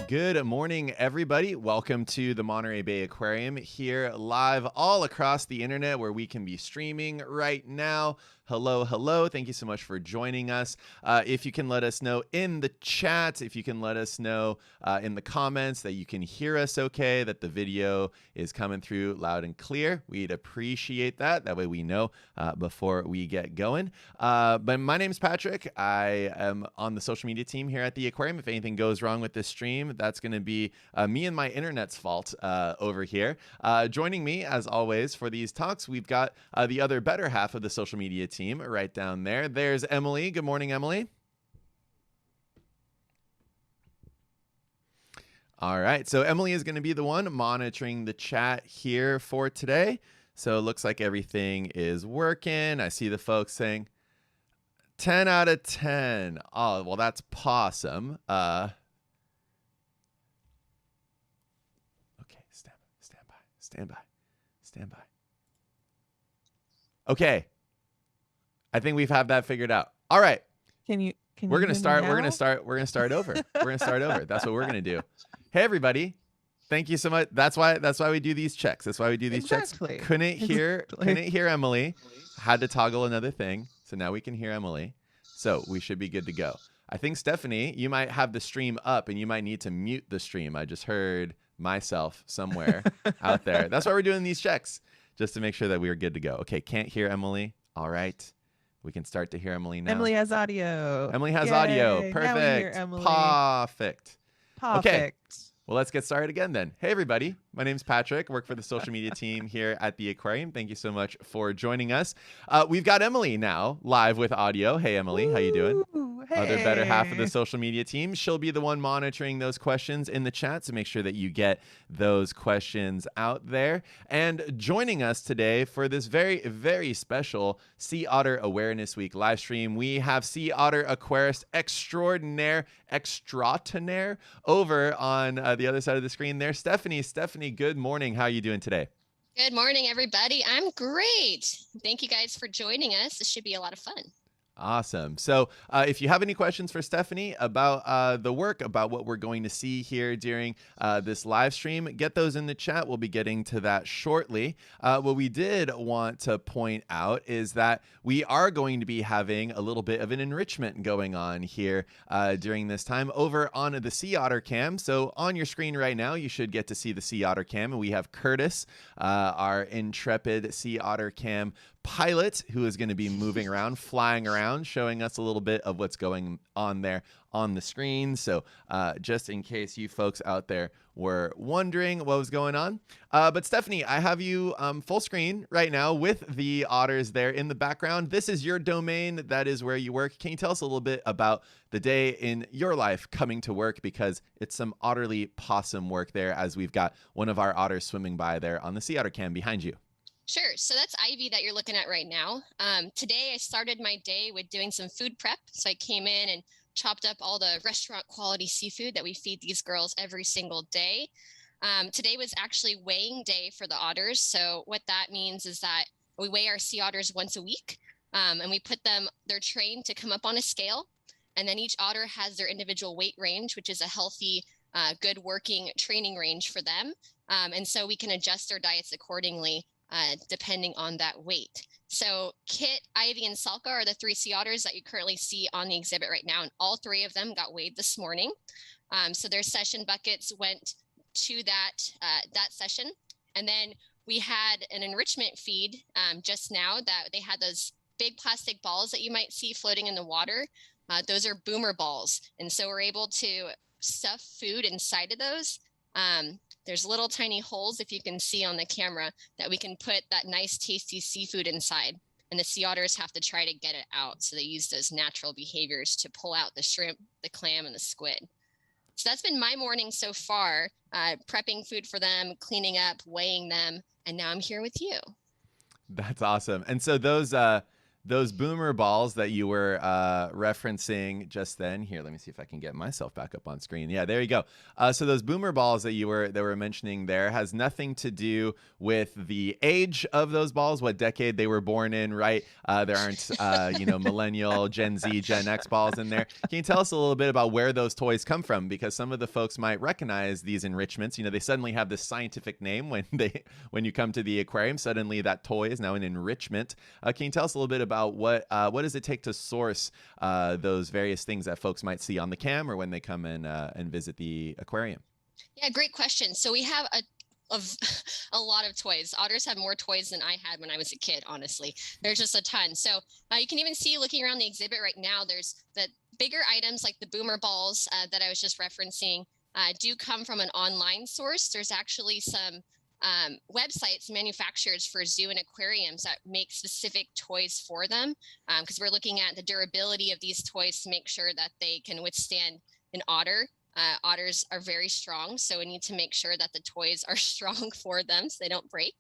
Good morning, everybody. Welcome to the Monterey Bay Aquarium here live all across the internet where we can be streaming right now. Hello, hello. Thank you so much for joining us. If you can let us know in the chat, if you can let us know in the comments that you can hear us okay, that the video is coming through loud and clear, we'd appreciate that. That way we know before we get going. But my name's Patrick. I am on the social media team here at the aquarium. If anything goes wrong with this stream, that's going to be me and my internet's fault over here. Joining me, as always, for these talks, we've got the other better half of the social media team right down there. There's Emily. Good morning, Emily. All right. So Emily is going to be the one monitoring the chat here for today. So it looks like everything is working. I see the folks saying 10 out of 10. Oh, well, that's pawesome. Okay, stand by. Okay. I think we've had that figured out. All right. We're going to start over. We're going to start over. That's what we're going to do. Hey, everybody. Thank you so much. That's why we do these checks. Checks. Couldn't hear Emily. Had to toggle another thing. So now we can hear Emily. So we should be good to go. I think, Stephany, you might have the stream up and you might need to mute the stream. I just heard myself somewhere out there. That's why we're doing these checks, just to make sure that we are good to go. Okay, can't hear Emily. All right. We can start to hear Emily now. Emily has audio. Audio. Perfect. Now we hear Emily. Perfect. Okay. Perfect. Well, let's get started again then. Hey, everybody. My name's Patrick. Work for the social media team here at the aquarium. Thank you so much for joining us. We've got Emily now live with audio. Hey, Emily. How you doing? Hey. Other better half of the social media team. She'll be the one monitoring those questions in the chat to make sure that you get those questions out there. And joining us today for this very, very special Sea Otter Awareness Week live stream, we have Sea Otter Aquarist extraordinaire over on the other side of the screen there. Stephany, good morning. How are you doing today? Good morning, everybody. I'm great. Thank you guys for joining us. This should be a lot of fun. Awesome. So if you have any questions for Stephany about the work, about what we're going to see here during this live stream, get those in the chat. We'll be getting to that shortly. What we did want to point out is that we are going to be having a little bit of an enrichment going on here during this time over on the Sea Otter Cam. So on your screen right now, you should get to see the Sea Otter Cam. And we have Curtis, our intrepid Sea Otter Cam pilot, who is going to be moving around, flying around, showing us a little bit of what's going on there on the screen. So just in case you folks out there were wondering what was going on. But Stephany, I have you full screen right now with the otters there in the background. This is your domain. That is where you work. Can you tell us a little bit about the day in your life coming to work? Because it's some otterly pawesome work there, as we've got one of our otters swimming by there on the Sea Otter Cam behind you. Sure. So that's Ivy that you're looking at right now. Today, I started my day with doing some food prep. So I came in and chopped up all the restaurant quality seafood that we feed these girls every single day. Today was actually weighing day for the otters. So what that means is that we weigh our sea otters once a week, and we put them, they're trained to come up on a scale. And then each otter has their individual weight range, which is a healthy, good working training range for them. And so we can adjust their diets accordingly, depending on that weight. So Kitt, Ivy, and Salka are the 3 sea otters that you currently see on the exhibit right now, and all 3 of them got weighed this morning. So their session buckets went to that session, and then we had an enrichment feed just now that they had those big plastic balls that you might see floating in the water. Those are boomer balls, and so we're able to stuff food inside of those. There's little tiny holes, if you can see on the camera, that we can put that nice tasty seafood inside. And the sea otters have to try to get it out. So they use those natural behaviors to pull out the shrimp, the clam, and the squid. So that's been my morning so far, prepping food for them, cleaning up, weighing them. And now I'm here with you. That's awesome. And so those boomer balls that you were referencing just then. Here, let me see if I can get myself back up on screen. Yeah, there you go. So those boomer balls that were mentioning there has nothing to do with the age of those balls, what decade they were born in, right? There aren't millennial, Gen Z, Gen X balls in there. Can you tell us a little bit about where those toys come from? Because some of the folks might recognize these enrichments. They suddenly have this scientific name when you come to the aquarium. Suddenly that toy is now an enrichment. Can you tell us a little bit about what does it take to source those various things that folks might see on the cam or when they come and visit the aquarium? Yeah, great question. So we have a lot of toys. Otters have more toys than I had when I was a kid, honestly. There's just a ton. So you can even see, looking around the exhibit right now, there's the bigger items like the boomer balls that I was just referencing do come from an online source. There's actually some websites, manufacturers for zoo and aquariums that make specific toys for them, because we're looking at the durability of these toys to make sure that they can withstand an otter. Otters are very strong, so we need to make sure that the toys are strong for them so they don't break.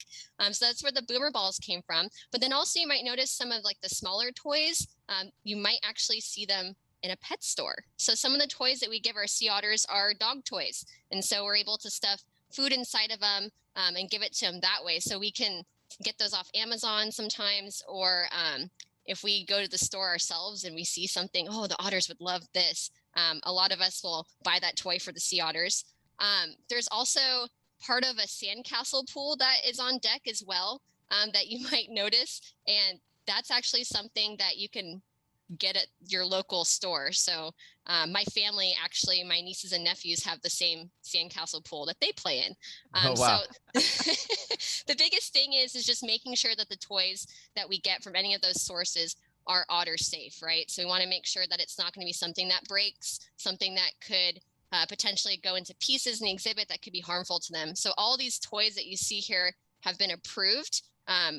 So that's where the boomer balls came from. But then also you might notice some of like the smaller toys, you might actually see them in a pet store. So some of the toys that we give our sea otters are dog toys. And so we're able to stuff food inside of them and give it to them that way. So we can get those off Amazon sometimes, or if we go to the store ourselves and we see something, oh, the otters would love this. A lot of us will buy that toy for the sea otters. There's also part of a sandcastle pool that is on deck as well that you might notice. And that's actually something that you can get at your local store. So my family, actually, my nieces and nephews have the same sandcastle pool that they play in. Oh, wow. So the biggest thing is just making sure that the toys that we get from any of those sources are otter safe, right? So we want to make sure that it's not going to be something that breaks, something that could potentially go into pieces in the exhibit that could be harmful to them. So all these toys that you see here have been approved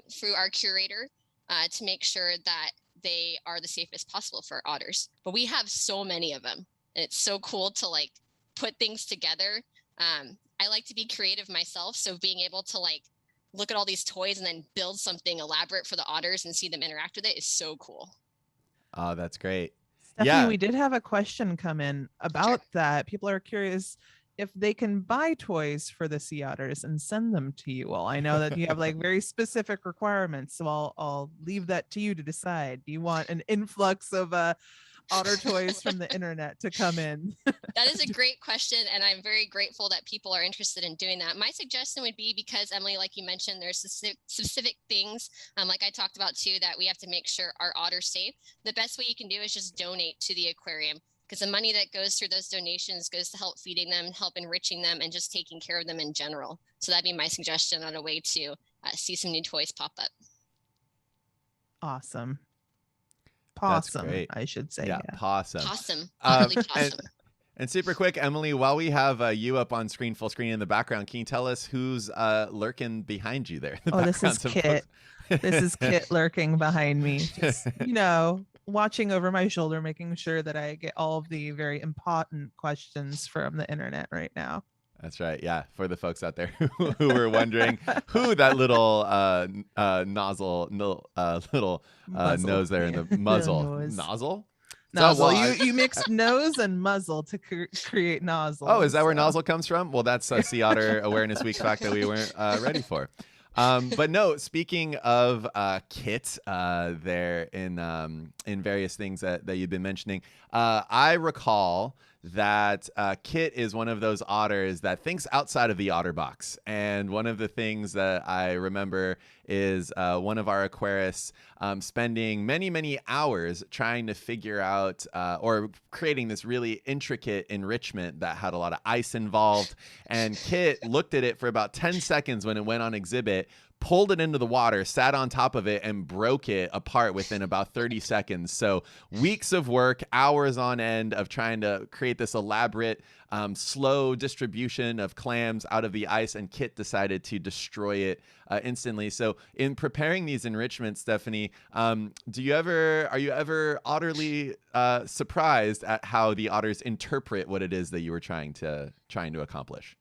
through our curator to make sure that they are the safest possible for otters. But we have so many of them. And it's so cool to like put things together. I like to be creative myself. So being able to like look at all these toys and then build something elaborate for the otters and see them interact with it is so cool. Oh, that's great. Stephany, we did have a question come in about that. People are curious if they can buy toys for the sea otters and send them to you. Well, I know that you have like very specific requirements, so I'll leave that to you to decide. Do you want an influx of otter toys from the internet to come in? That is a great question, and I'm very grateful that people are interested in doing that. My suggestion would be, because Emily, like you mentioned, there's specific things, like I talked about too, that we have to make sure are otter safe. The best way you can do is just donate to the aquarium, because the money that goes through those donations goes to help feeding them, help enriching them, and just taking care of them in general. So that'd be my suggestion on a way to see some new toys pop up. Awesome. Pawesome, I should say. Yeah, pawesome. Pawesome. Pawesome. And super quick, Emily, while we have you up on screen, full screen in the background, can you tell us who's lurking behind you there? This is Kitt. This is Kitt lurking behind me. Just, watching over my shoulder, making sure that I get all of the very important questions from the internet right now. That's right. Yeah. For the folks out there who were wondering who that little nozzle, little nose there in the muzzle. Nozzle? Nozzle. You mixed nose and muzzle to create nozzle. Oh, is that where nozzle comes from? Well, that's a Sea Otter Awareness Week fact that we weren't ready for. But no, speaking of Kitt there in various things that you've been mentioning, I recall that Kitt is one of those otters that thinks outside of the otter box. And one of the things that I remember is one of our aquarists spending many, many hours trying to figure out or creating this really intricate enrichment that had a lot of ice involved. And Kitt looked at it for about 10 seconds when it went on exhibit, pulled it into the water, sat on top of it, and broke it apart within about 30 seconds. So weeks of work, hours on end of trying to create this elaborate, slow distribution of clams out of the ice, and Kitt decided to destroy it instantly. So in preparing these enrichments, Stephany, are you ever otterly surprised at how the otters interpret what it is that you were trying to accomplish?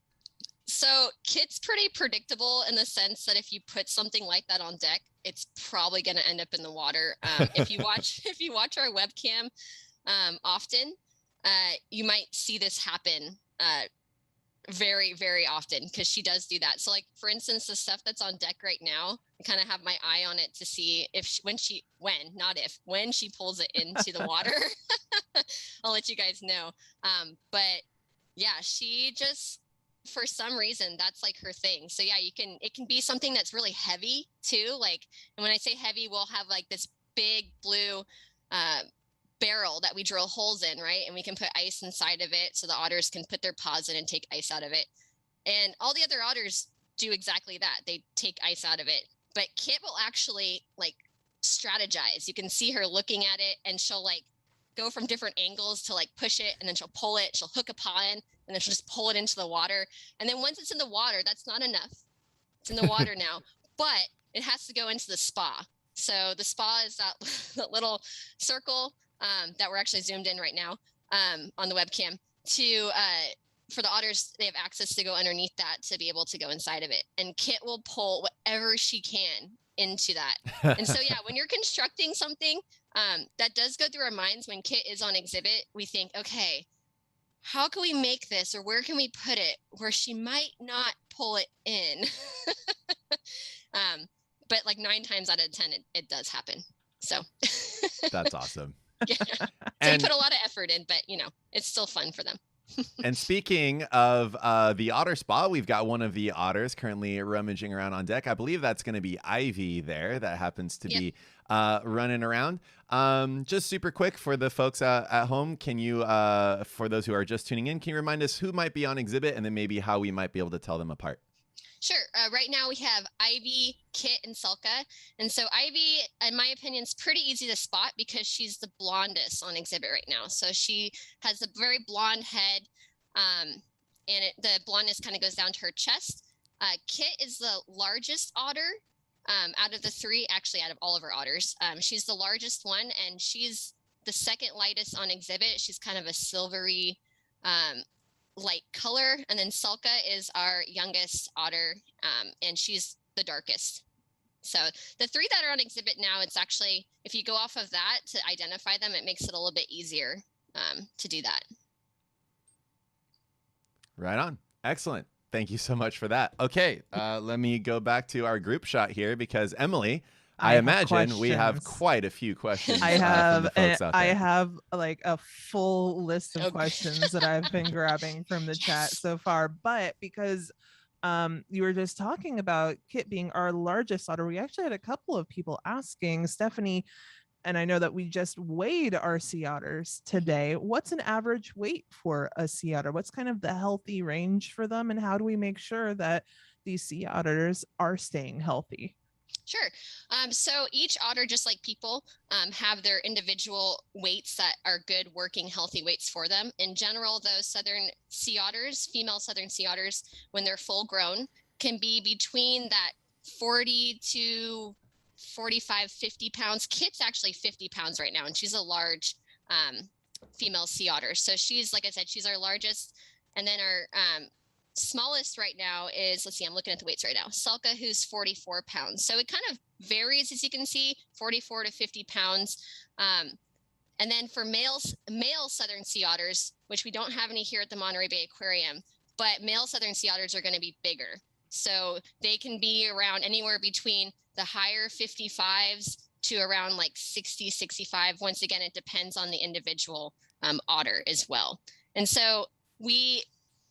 So Kitt's pretty predictable in the sense that if you put something like that on deck, it's probably going to end up in the water. If you watch our webcam often, you might see this happen very, very often, because she does do that. So like, for instance, the stuff that's on deck right now, I kind of have my eye on it to see if when she pulls it into the water. I'll let you guys know. But yeah, she just, for some reason, that's like her thing. So yeah, it can be something that's really heavy too. Like, and when I say heavy, we'll have like this big blue barrel that we drill holes in, right? And we can put ice inside of it so the otters can put their paws in and take ice out of it. And all the other otters do exactly that. They take ice out of it. But Kitt will actually like strategize. You can see her looking at it, and she'll like go from different angles to like push it, and then she'll pull it. She'll hook a paw in, and then she'll just pull it into the water. And then once it's in the water, that's not enough. It's in the water now, but it has to go into the spa. So the spa is that little circle that we're actually zoomed in right now on the webcam for the otters. They have access to go underneath that to be able to go inside of it. And Kitt will pull whatever she can into that. And so, yeah, when you're constructing something, that does go through our minds. When Kitt is on exhibit, we think, okay, how can we make this, or where can we put it where she might not pull it in? But like 9 times out of 10, it does happen. So That's awesome. Yeah. So we put a lot of effort in, but it's still fun for them. And speaking of the otter spa, we've got one of the otters currently rummaging around on deck. I believe that's going to be Ivy there that happens to be running around. Just super quick for the folks at home, can you, for those who are just tuning in, can you remind us who might be on exhibit and then maybe how we might be able to tell them apart? Sure. Right now we have Ivy, Kitt, and Sulka. And so Ivy, in my opinion, is pretty easy to spot because she's the blondest on exhibit right now. So she has a very blonde head, and the blondness kind of goes down to her chest. Kitt is the largest otter out of the 3, actually out of all of our otters. She's the largest one, and she's the second lightest on exhibit. She's kind of a silvery light color. And then Sulka is our youngest otter, and she's the darkest. So the 3 that are on exhibit now, it's actually, if you go off of that to identify them, it makes it a little bit easier to do that. Right on. Excellent. Thank you so much for that. Okay, let me go back to our group shot here because Emily, I imagine we have quite a few questions. I have from the folks out there. I have like a full list of questions that I've been grabbing from the chat so far. But because you were just talking about Kitt being our largest otter, we actually had a couple of people asking Stephany, and I know that we just weighed our sea otters today. What's an average weight for a sea otter? What's kind of the healthy range for them, and how do we make sure that these sea otters are staying healthy? Sure. So each otter, just like people, have their individual weights that are good working healthy weights for them. In general, those southern sea otters, female southern sea otters, when they're full grown, can be between that 40 to 45, 50 pounds. Kitt's actually 50 pounds right now, and she's a large female sea otter. So she's, like I said, she's our largest. And then our smallest right now is, let's see, I'm looking at the weights right now, Sulka, who's 44 pounds. So it kind of varies, as you can see, 44 to 50 pounds. And then for male southern sea otters, which we don't have any here at the Monterey Bay Aquarium, but male southern sea otters are going to be bigger. So they can be around anywhere between the higher 55s to around like 60, 65. Once again, it depends on the individual otter as well. And so we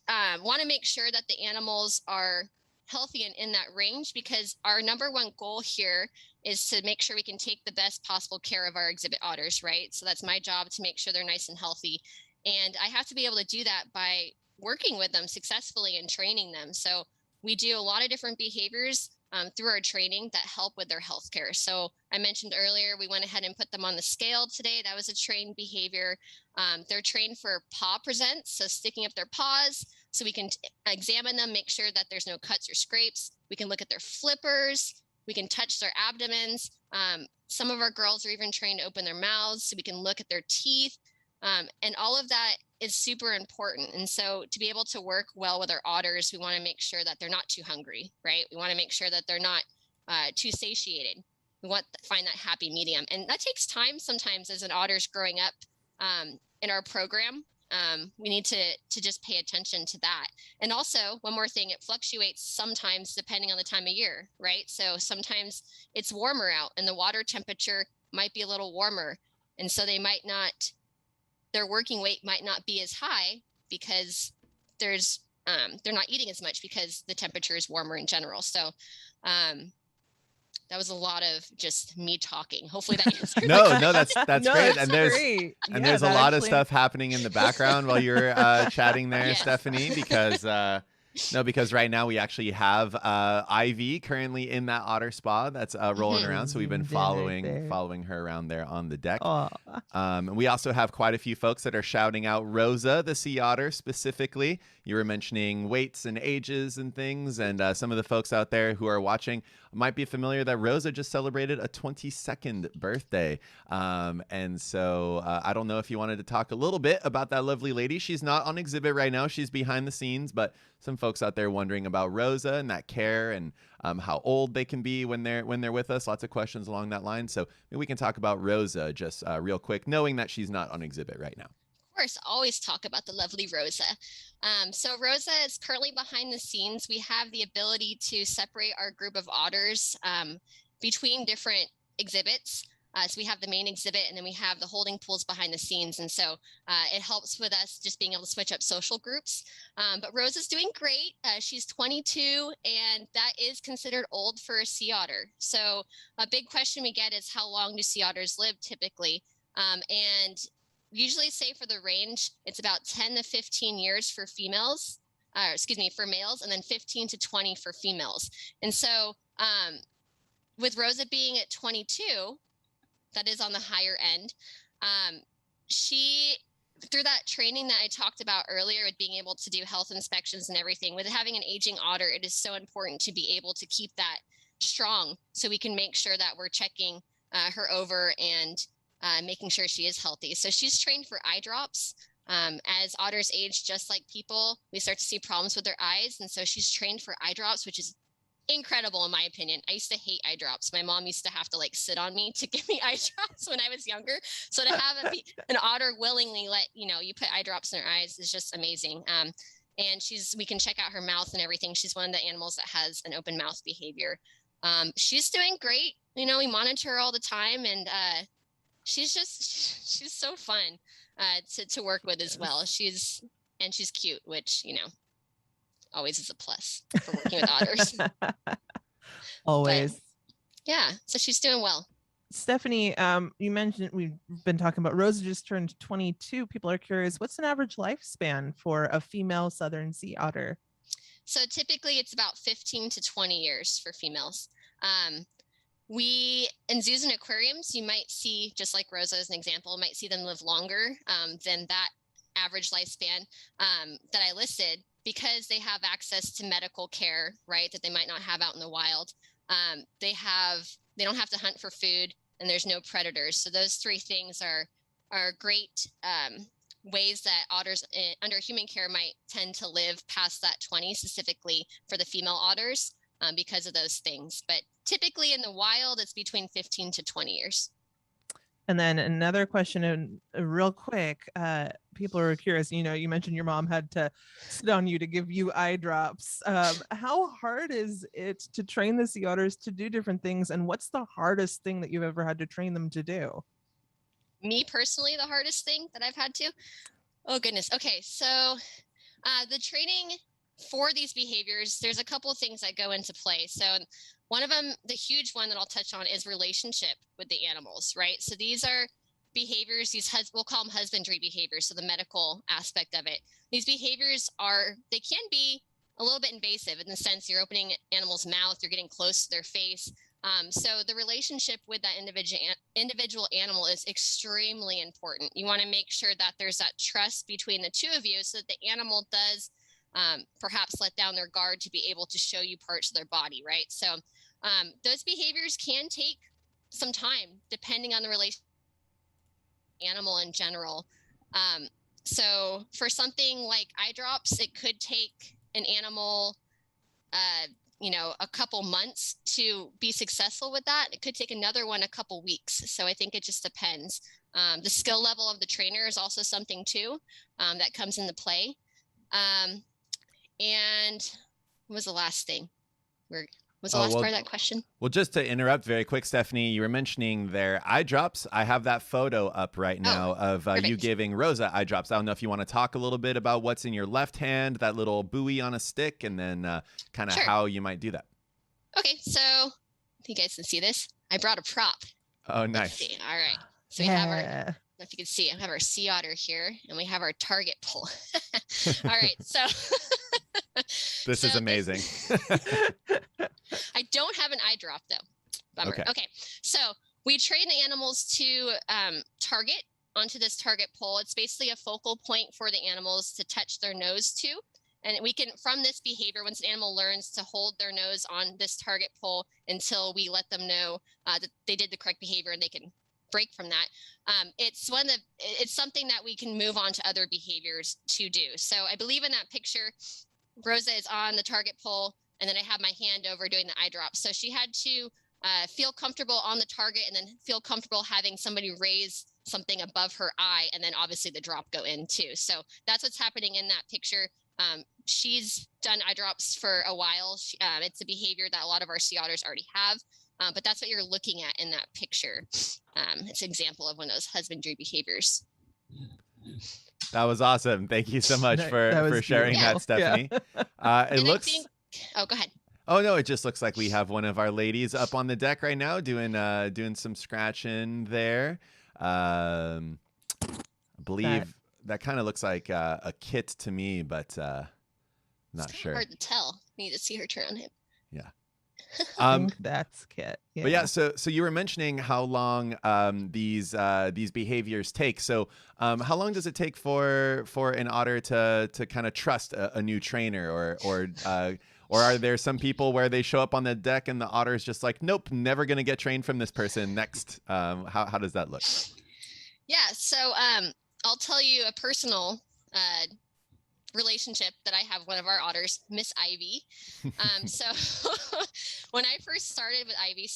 want to make sure that the animals are healthy and in that range, because our number one goal here is to make sure we can take the best possible care of our exhibit otters, right? So that's my job, to make sure they're nice and healthy. And I have to be able to do that by working with them successfully and training them. So we do a lot of different behaviors through our training that help with their health care. So I mentioned earlier, we went ahead and put them on the scale today. That was a trained behavior. They're trained for paw presents, so sticking up their paws so we can examine them, make sure that there's no cuts or scrapes. We can look at their flippers. We can touch their abdomens. Some of our girls are even trained to open their mouths so we can look at their teeth. And all of that is super important. And so to be able to work well with our otters, we want to make sure that they're not too hungry, right? We want to make sure that they're not too satiated. We want to find that happy medium. And that takes time sometimes as an otter's growing up in our program. We need to just pay attention to that. And also, one more thing, it fluctuates sometimes depending on the time of year, right? So sometimes it's warmer out and the water temperature might be a little warmer. And so they might not, their working weight might not be as high because they're not eating as much because the temperature is warmer in general. So that was a lot of just me talking. Hopefully that answered No, that's No, great. that's And there's great. and Yeah, there's a that lot of actually- stuff happening in the background while you're chatting there, Yes. Stephany, because because right now we actually have Ivy currently in that otter spa that's rolling Mhm. around. So we've been Zoomed in right following there. her around there on the deck. Aw. And we also have quite a few folks that are shouting out Rosa, the sea otter specifically. You were mentioning weights and ages and things, and some of the folks out there who are watching might be familiar that Rosa just celebrated a 22nd birthday. And so I don't know if you wanted to talk a little bit about that lovely lady. She's not on exhibit right now. She's behind the scenes, but some folks out there wondering about Rosa and that care and how old they can be when they're with us. Lots of questions along that line. So maybe we can talk about Rosa just real quick, knowing that she's not on exhibit right now. Of course, always talk about the lovely Rosa. So Rosa is currently behind the scenes. We have the ability to separate our group of otters between different exhibits. So we have the main exhibit and then we have the holding pools behind the scenes. And so it helps with us just being able to switch up social groups. But Rosa's doing great. She's 22 and that is considered old for a sea otter. So a big question we get is how long do sea otters live typically? And usually say for the range, it's about 10 to 15 years for females, for males, and then 15 to 20 for females. And so with Rosa being at 22, that is on the higher end. She, through that training that I talked about earlier with being able to do health inspections and everything, with having an aging otter, it is so important to be able to keep that strong so we can make sure that we're checking her over and making sure she is healthy. So she's trained for eye drops. As otters age, just like people, we start to see problems with their eyes. And so she's trained for eye drops, which is incredible in my opinion. I used to hate eye drops. My mom used to have to like sit on me to give me eye drops when I was younger. So to have an otter willingly let, you put eye drops in her eyes is just amazing. And we can check out her mouth and everything. She's one of the animals that has an open mouth behavior. She's doing great. We monitor her all the time and she's so fun to work with as well. She's cute, which, always is a plus for working with otters. Always. But, yeah, so she's doing well. Stephany, you mentioned we've been talking about Rosa just turned 22. People are curious, what's an average lifespan for a female southern sea otter? So typically it's about 15 to 20 years for females. In zoos and aquariums, you might see, just like Rosa as an example, might see them live longer than that average lifespan that I listed, because they have access to medical care, right, that they might not have out in the wild. They don't have to hunt for food, and there's no predators. So those three things are great ways that otters under human care might tend to live past that 20, specifically for the female otters because of those things. But typically in the wild, it's between 15 to 20 years. And then another question, real quick, people are curious, you mentioned your mom had to sit on you to give you eye drops. How hard is it to train the sea otters to do different things? And what's the hardest thing that you've ever had to train them to do? Me personally, the hardest thing that I've had to? Oh, goodness. Okay, so the training for these behaviors, there's a couple of things that go into play. So one of them, the huge one that I'll touch on, is relationship with the animals, right? So these are behaviors, we'll call them husbandry behaviors, so the medical aspect of it. These behaviors they can be a little bit invasive in the sense you're opening animal's mouth, you're getting close to their face. So the relationship with that individual animal is extremely important. You want to make sure that there's that trust between the two of you so that the animal does perhaps let down their guard to be able to show you parts of their body, right? So those behaviors can take some time depending on the relation animal in general. So for something like eye drops, it could take an animal, a couple months to be successful with that. It could take another one a couple weeks. So I think it just depends. The skill level of the trainer is also something too, that comes into play. And what was the last thing? What was the last part of that question? Well, just to interrupt very quick, Stephany, you were mentioning their eye drops. I have that photo up right now of you giving Rosa eye drops. I don't know if you want to talk a little bit about what's in your left hand, that little buoy on a stick, and then kind of how you might do that. Okay, so if you guys can see this, I brought a prop. Oh, nice. Let's see. All right. So we have our, if you can see, I have our Sea Otter here, and we have our target pole. All right, so this is amazing. I don't have an eye drop though. Bummer. Okay. So we train the animals to target onto this target pole. It's basically a focal point for the animals to touch their nose to. And we can, from this behavior, once an animal learns to hold their nose on this target pole until we let them know that they did the correct behavior and they can break from that. It's something that we can move on to other behaviors to do. So I believe in that picture, Rosa is on the target pole, and then I have my hand over doing the eye drop. So she had to feel comfortable on the target and then feel comfortable having somebody raise something above her eye, and then obviously the drop go in too. So that's what's happening in that picture. She's done eye drops for a while. It's a behavior that a lot of our sea otters already have, but that's what you're looking at in that picture. It's an example of one of those husbandry behaviors. That was awesome. Thank you so much for sharing that, Stephany. It looks. Oh, go ahead. Oh no, it just looks like we have one of our ladies up on the deck right now doing some scratching there. I believe that kind of looks like a Kitt to me, but not sure. Hard to tell. Need to see her turn on him. Yeah. I think that's Kitt. Yeah. But yeah, so you were mentioning how long these behaviors take. So how long does it take for an otter to kind of trust a new trainer, or are there some people where they show up on the deck and the otter is just like, nope, never gonna get trained from this person next? How does that look? Yeah, so I'll tell you a personal relationship that I have one of our otters, Miss Ivy. So when I first started with Ivy,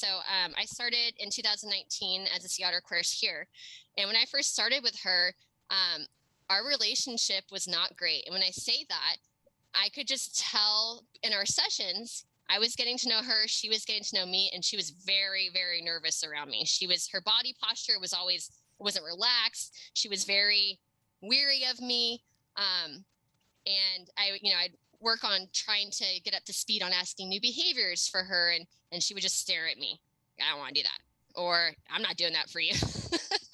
I started in 2019 as a Sea Otter Aquarist here. And when I first started with her, our relationship was not great. And when I say that, I could just tell in our sessions, I was getting to know her, she was getting to know me, and she was very, very nervous around me. Her body posture wasn't relaxed. She was very weary of me. And I'd work on trying to get up to speed on asking new behaviors for her. And she would just stare at me. I don't want to do that. Or I'm not doing that for you.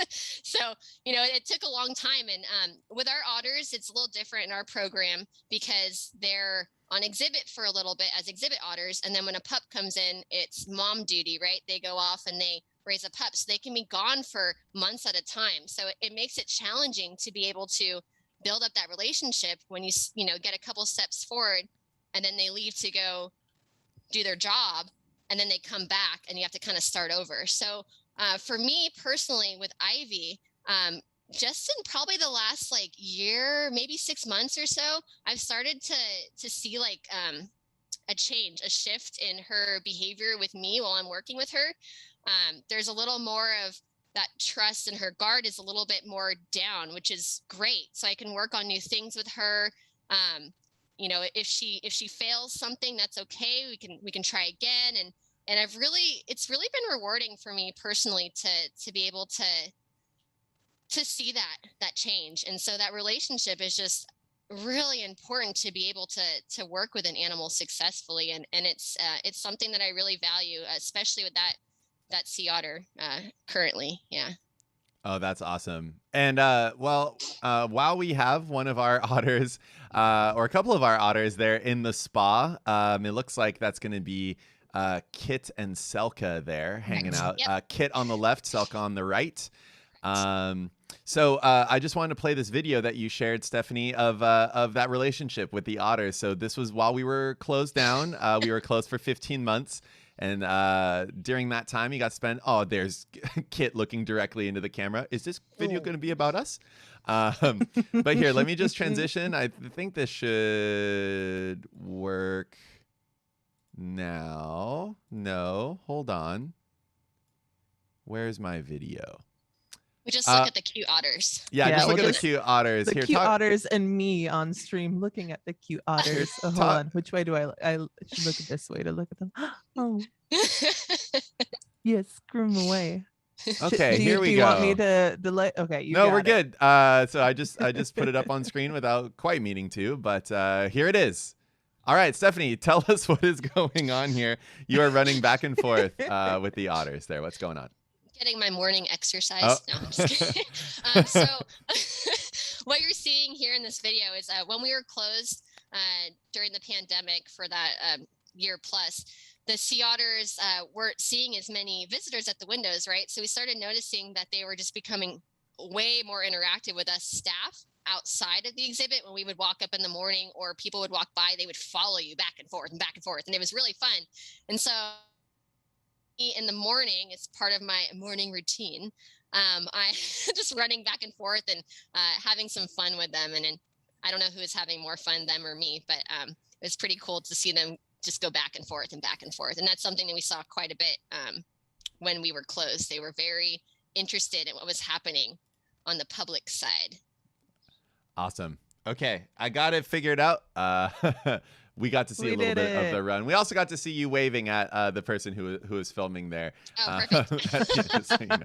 So, it took a long time. And with our otters, it's a little different in our program because they're on exhibit for a little bit as exhibit otters. And then when a pup comes in, it's mom duty, right? They go off and they raise a pup. So they can be gone for months at a time. So it makes it challenging to be able to build up that relationship when you get a couple steps forward and then they leave to go do their job and then they come back and you have to kind of start over. So for me personally with Ivy, just in probably the last year, maybe 6 months or so, I've started to see a change, a shift in her behavior with me while I'm working with her. There's a little more of that trust, and her guard is a little bit more down, which is great. So I can work on new things with her. If she fails something, that's okay. We can try again. And it's really been rewarding for me personally to be able to see that change. And so that relationship is just really important to be able to work with an animal successfully. And it's something that I really value, especially with that sea otter currently. Yeah. Oh, that's awesome. And while we have one of our otters or a couple of our otters there in the spa, it looks like that's going to be Kitt and Selka there hanging out. Yep. Kitt on the left, Selka on the right. So I just wanted to play this video that you shared, Stephany, of that relationship with the otters. So this was while we were closed down. We were closed for 15 months. And during that time, you got to spend. Oh, there's Kitt looking directly into the camera. Is this video going to be about us? But here, let me just transition. I think this should work now. No, hold on. Where's my video? We just look at the cute otters. Yeah, just look we'll at the cute otters. The Here, cute otters and me on stream looking at the cute otters. Oh, hold on. Which way do I should look at this way to look at them. Oh, yes, screw them away. Okay, here we go. Do you want me to delay? Okay, you No, got we're it. good. So I just put it up on screen without quite meaning to, but here it is. All right, Stephany, tell us what is going on here. You are running back and forth with the otters there. What's going on? Getting my morning exercise. Oh. No, I'm just kidding. So what you're seeing here in this video is when we were closed during the pandemic for that year plus, the sea otters weren't seeing as many visitors at the windows, right? So we started noticing that they were just becoming way more interactive with us staff outside of the exhibit. When we would walk up in the morning or people would walk by, they would follow you back and forth and back and forth. And it was really fun. And so in the morning, it's part of my morning routine. I just running back and forth and having some fun with them. And I don't know who is having more fun, them or me, but it's pretty cool to see them just go back and forth and back and forth. And that's something that we saw quite a bit when we were closed. They were very interested in what was happening on the public side. Awesome. Okay, I got it figured out. We got to see a little bit of the run. We also got to see you waving at the person who was filming there. Oh, perfect. So you know.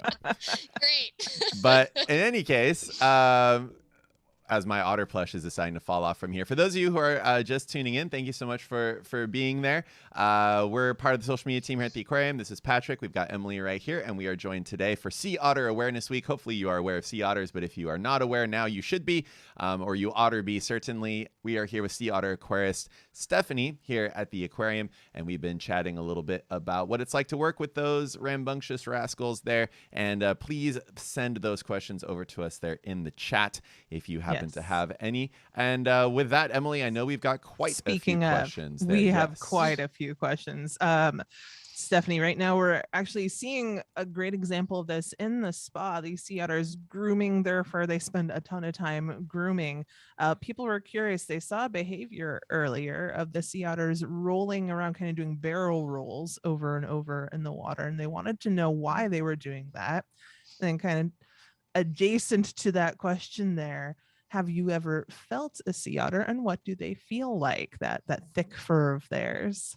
Great. But in any case, as my otter plush is deciding to fall off from here. For those of you who are just tuning in, thank you so much for being there. We're part of the social media team here at the aquarium. This is Patrick. We've got Emily right here, and we are joined today for Sea Otter Awareness Week. Hopefully you are aware of sea otters, but if you are not aware now, you should be, or you otter be, certainly. We are here with Sea Otter Aquarist Stephany here at the aquarium, and we've been chatting a little bit about what it's like to work with those rambunctious rascals there. And please send those questions over to us there in the chat if you happen to have any. And with that, Emily, I know we've got quite a few questions. We have quite a few questions. Stephany, right now we're actually seeing a great example of this in the spa. These sea otters grooming their fur. They spend a ton of time grooming. People were curious. They saw behavior earlier of the sea otters rolling around, kind of doing barrel rolls over and over in the water. And they wanted to know why they were doing that. And then kind of adjacent to that question there, have you ever felt a sea otter, and what do they feel like, that thick fur of theirs?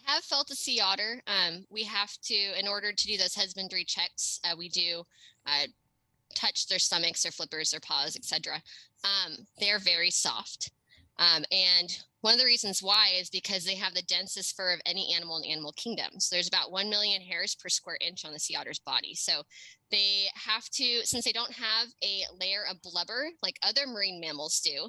I have felt a sea otter. We have to, in order to do those husbandry checks, we do touch their stomachs, their flippers, their paws, etc. They're very soft. And one of the reasons why is because they have the densest fur of any animal in the animal kingdom. So there's about 1 million hairs per square inch on the sea otter's body. So they have to, since they don't have a layer of blubber like other marine mammals do,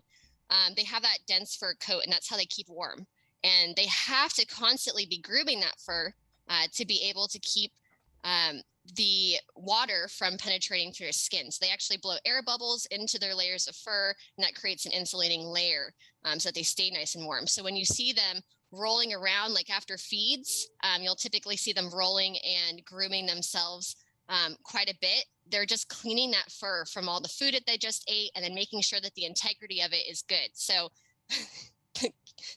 they have that dense fur coat, and that's how they keep warm. And they have to constantly be grooming that fur to be able to keep the water from penetrating through their skin. So they actually blow air bubbles into their layers of fur, and that creates an insulating layer so that they stay nice and warm. So when you see them rolling around, like after feeds, you'll typically see them rolling and grooming themselves quite a bit. They're just cleaning that fur from all the food that they just ate, and then making sure that the integrity of it is good. So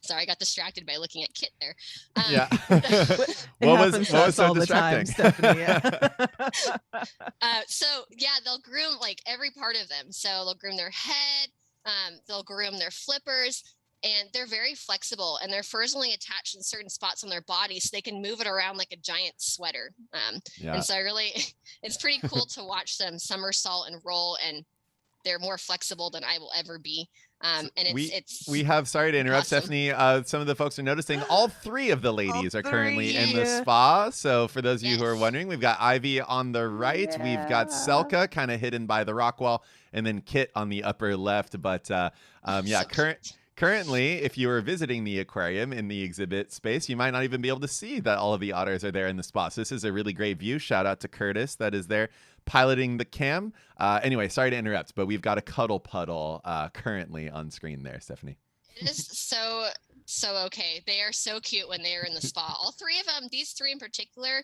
sorry, I got distracted by looking at Kitt there. Yeah. what was so distracting? Stephany, yeah. So yeah, they'll groom like every part of them. So they'll groom their head, they'll groom their flippers, and they're very flexible, and their fur is only attached in certain spots on their body, so they can move it around like a giant sweater. And so it's pretty cool to watch them somersault and roll, and they're more flexible than I will ever be. And we have, sorry to interrupt, awesome. Stephany. Some of the folks are noticing all three of the ladies are currently in the Yes. spa. So for those of you who are wondering, we've got Ivy on the right. We've got Selka kind of hidden by the rock wall, and then Kitt on the upper left. But currently, if you were visiting the aquarium in the exhibit space, you might not even be able to see that all of the otters are there in the spa. So this is a really great view. Shout out to Curtis that is there piloting the cam. Anyway, sorry to interrupt, but we've got a cuddle puddle currently on screen there, Stephany. It is so so okay. They are so cute when they are in the spa. All three of them, these three in particular,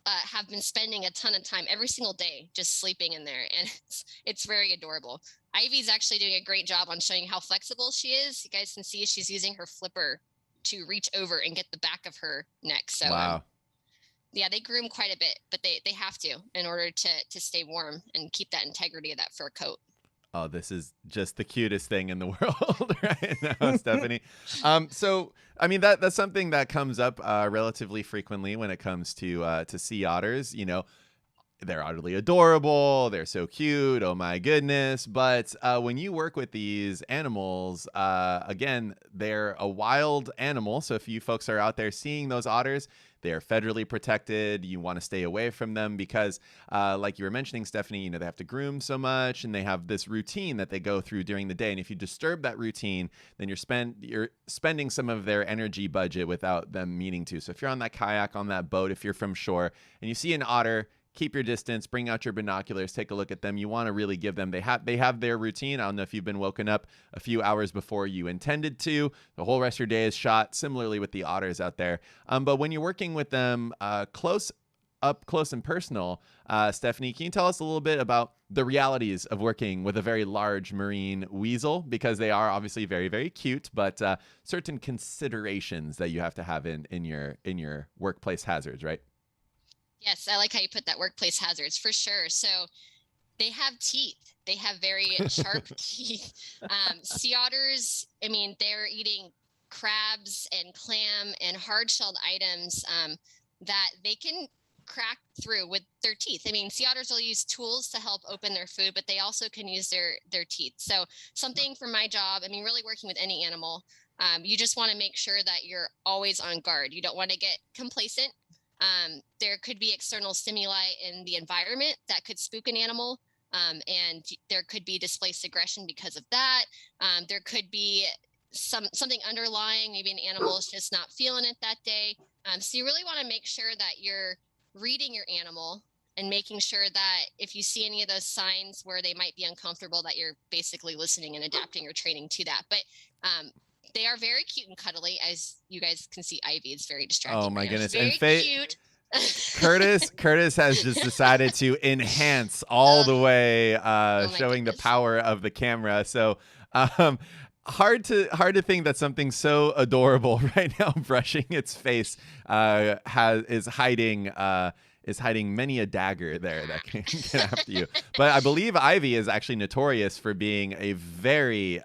have been spending a ton of time every single day just sleeping in there, and it's very adorable. Ivy's actually doing a great job on showing how flexible she is. You guys can see she's using her flipper to reach over and get the back of her neck. So wow. Yeah, they groom quite a bit, but they have to in order to stay warm and keep that integrity of that fur coat. Oh, this is just the cutest thing in the world right now, Stephany. So, I mean, that's something that comes up relatively frequently when it comes to sea otters. You know, they're utterly adorable. They're so cute. Oh my goodness. But when you work with these animals, again, they're a wild animal. So if you folks are out there seeing those otters, they're federally protected. You want to stay away from them because, like you were mentioning, Stephany, you know, they have to groom so much and they have this routine that they go through during the day. And if you disturb that routine, then you're spending some of their energy budget without them meaning to. So if you're on that kayak, on that boat, if you're from shore and you see an otter, keep your distance, bring out your binoculars, take a look at them. You want to really give them, they have their routine. I don't know if you've been woken up a few hours before you intended to. The whole rest of your day is shot, similarly with the otters out there. But when you're working with them close and personal, Stephany, can you tell us a little bit about the realities of working with a very large marine weasel? Because they are obviously very, very cute, but certain considerations that you have to have in your workplace hazards, right? Yes, I like how you put that, workplace hazards, for sure. So they have teeth. They have very sharp teeth. Sea otters, I mean, they're eating crabs and clam and hard-shelled items that they can crack through with their teeth. I mean, sea otters will use tools to help open their food, but they also can use their teeth. So something for my job, I mean, really working with any animal, you just want to make sure that you're always on guard. You don't want to get complacent. There could be external stimuli in the environment that could spook an animal, and there could be displaced aggression because of that. There could be something underlying. Maybe an animal is just not feeling it that day. So you really want to make sure that you're reading your animal and making sure that if you see any of those signs where they might be uncomfortable, that you're basically listening and adapting your training to that. But they are very cute and cuddly, as you guys can see. Ivy is very distracted. Oh my goodness! Very cute. Curtis has just decided to enhance all the way, showing the power of the camera. So hard to think that something so adorable right now brushing its face is hiding many a dagger there that can get after you. But I believe Ivy is actually notorious for being a very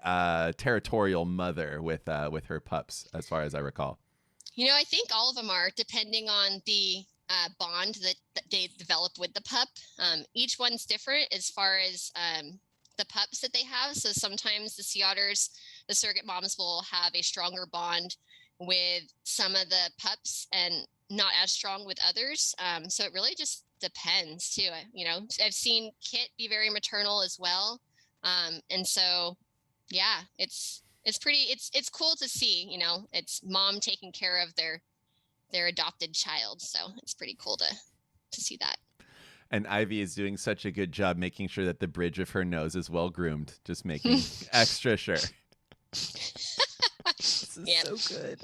territorial mother with her pups, as far as I recall. You know, I think all of them are, depending on the bond that they develop with the pup. Each one's different as far as the pups that they have. So sometimes the sea otters, the surrogate moms will have a stronger bond with some of the pups and not as strong with others. So it really just depends too. You know, I've seen Kitt be very maternal as well. And so, yeah, it's cool to see, you know, it's mom taking care of their adopted child. So it's pretty cool to see that. And Ivy is doing such a good job making sure that the bridge of her nose is well groomed, just making extra sure. This is so good.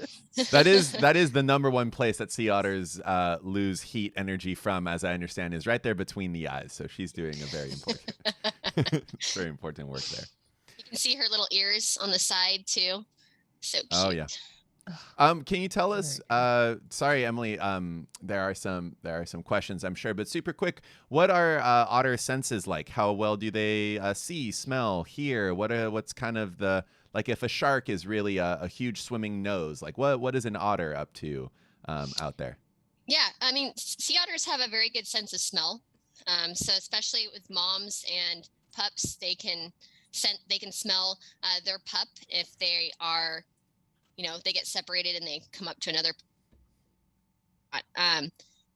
That is the number one place that sea otters lose heat energy from, as I understand, is right there between the eyes. So she's doing a very important work there. You can see her little ears on the side too. So cute. Oh yeah. Can you tell us? Sorry, Emily. There are some questions, I'm sure, but super quick. What are otter senses like? How well do they see, smell, hear? What's kind of the, like, if a shark is really a huge swimming nose, like what is an otter up to out there? Yeah, I mean, sea otters have a very good sense of smell. So especially with moms and pups, they can smell their pup if they are, you know, they get separated and they come up to another.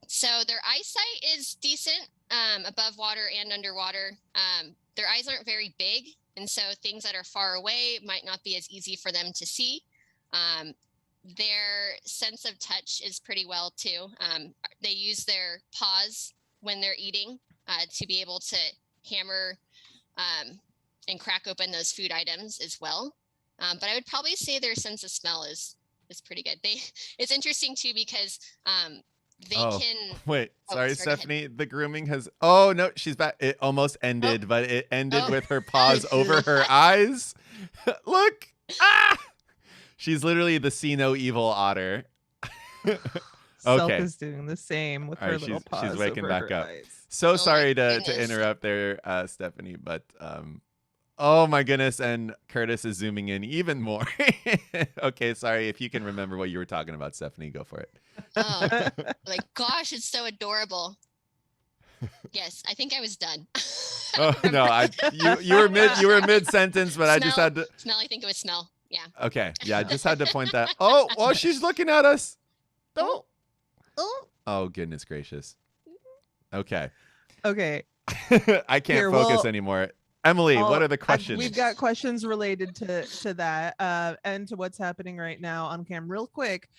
So their eyesight is decent above water and underwater. Their eyes aren't very big, and so things that are far away might not be as easy for them to see. Their sense of touch is pretty well too. They use their paws when they're eating to be able to hammer and crack open those food items as well. But I would probably say their sense of smell is is pretty good. It's interesting too because they Oh, can. wait, Oh, sorry, sorry, go ahead. Stephany. The grooming has. Oh no, she's back. It almost ended, but it ended Oh. with her paws over her eyes. Look, ah! She's literally the see no evil otter. Selk Okay. is doing the same with All her right, little paws she's waking over back her up. eyes. So Oh sorry my to goodness. interrupt there, Stephany, but oh my goodness, and Curtis is zooming in even more. Okay, sorry. If you can remember what you were talking about, Stephany, go for it. Oh, like gosh, it's so adorable. Yes, I think I was done. Oh no, you were mid sentence, but I just had to. Smell. I think it was smell. Yeah. Okay, yeah, I just had to point that. Oh, she's looking at us. Don't. Oh goodness gracious. Okay. Okay. I can't Here, focus well, anymore. Emily, what are the questions? We've got questions related to that and to what's happening right now on cam. Real quick,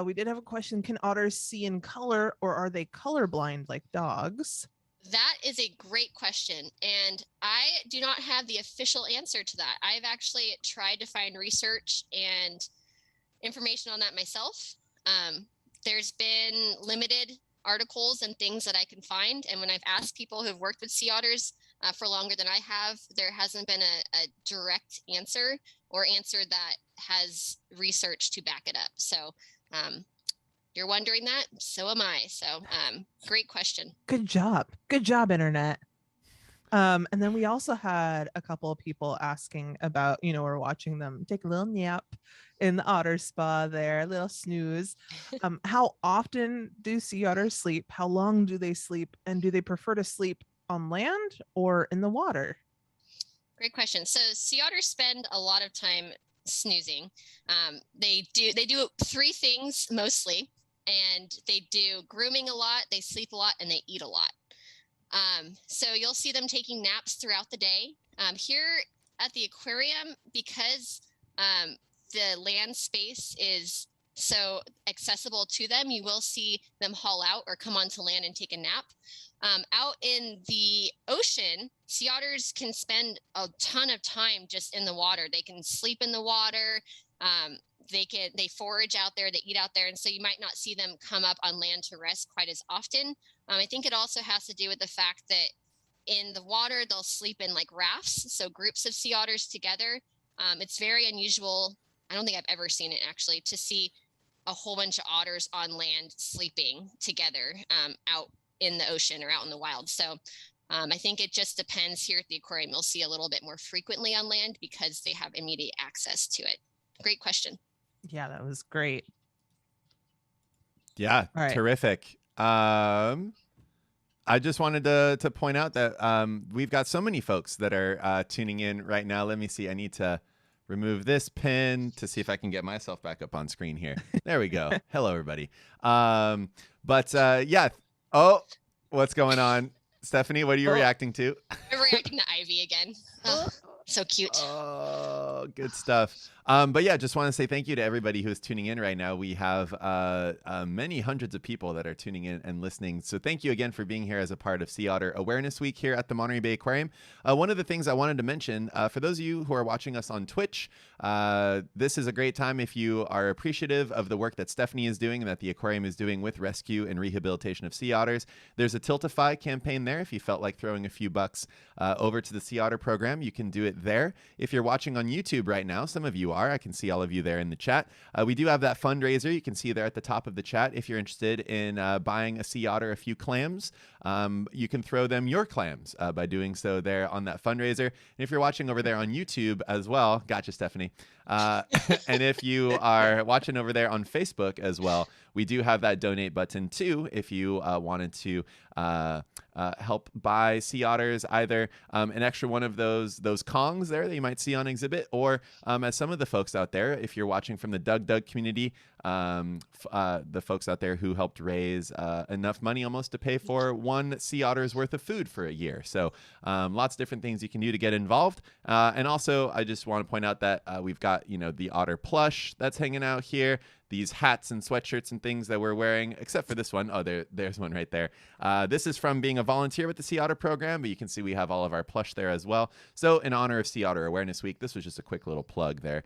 we did have a question. Can otters see in color, or are they colorblind like dogs? That is a great question. And I do not have the official answer to that. I've actually tried to find research and information on that myself. There's been limited articles and things that I can find. And when I've asked people who've worked with sea otters for longer than I have, there hasn't been a direct answer or answer that has research to back it up. So you're wondering that, so am I. So great question. Good job, internet. And then we also had a couple of people asking about, we're watching them take a little nap in the otter spa there, a little snooze. How often do sea otters sleep? How long do they sleep? And do they prefer to sleep on land or in the water? Great question. So sea otters spend a lot of time snoozing. They do three things mostly, and they do grooming a lot, they sleep a lot, and they eat a lot. So you'll see them taking naps throughout the day. Here at the aquarium, because the land space is so accessible to them, you will see them haul out or come onto land and take a nap. Out in the ocean, sea otters can spend a ton of time just in the water. They can sleep in the water. They forage out there, they eat out there, and so you might not see them come up on land to rest quite as often. I think it also has to do with the fact that in the water they'll sleep in like rafts, so groups of sea otters together. It's very unusual. I don't think I've ever seen it actually, to see a whole bunch of otters on land sleeping together out in the ocean or out in the wild. So I think it just depends. Here at the aquarium, you'll see a little bit more frequently on land because they have immediate access to it. Great question. Yeah, that was great. Yeah, right. Terrific. I just wanted to point out that we've got so many folks that are tuning in right now. Let me see. I need to remove this pin to see if I can get myself back up on screen here. There we go. Hello, everybody. Yeah. Oh, what's going on? Stephany, what are you reacting to? I'm reacting to Ivy again. Oh, so cute. Oh, good stuff. But yeah, just want to say thank you to everybody who is tuning in right now. We have many hundreds of people that are tuning in and listening. So thank you again for being here as a part of Sea Otter Awareness Week here at the Monterey Bay Aquarium. One of the things I wanted to mention, for those of you who are watching us on Twitch, this is a great time if you are appreciative of the work that Stephany is doing and that the aquarium is doing with rescue and rehabilitation of sea otters. There's a Tiltify campaign there. If you felt like throwing a few bucks over to the Sea Otter program, you can do it there. If you're watching on YouTube right now, some of you are. I can see all of you there in the chat. We do have that fundraiser. You can see there at the top of the chat. If you're interested in buying a sea otter a few clams, you can throw them your clams by doing so there on that fundraiser. And if you're watching over there on YouTube as well, gotcha, Stephany. And if you are watching over there on Facebook as well, we do have that donate button too. If you wanted to help buy sea otters, either an extra one of those Kongs there that you might see on exhibit, or as some of the folks out there, if you're watching from the Doug community, the folks out there who helped raise enough money almost to pay for one sea otter's worth of food for a year. So lots of different things you can do to get involved. And also, I just want to point out that we've got, the otter plush that's hanging out here, these hats and sweatshirts and things that we're wearing, except for this one. Oh, there's one right there. This is from being a volunteer with the Sea Otter program, but you can see we have all of our plush there as well. So in honor of Sea Otter Awareness Week, this was just a quick little plug there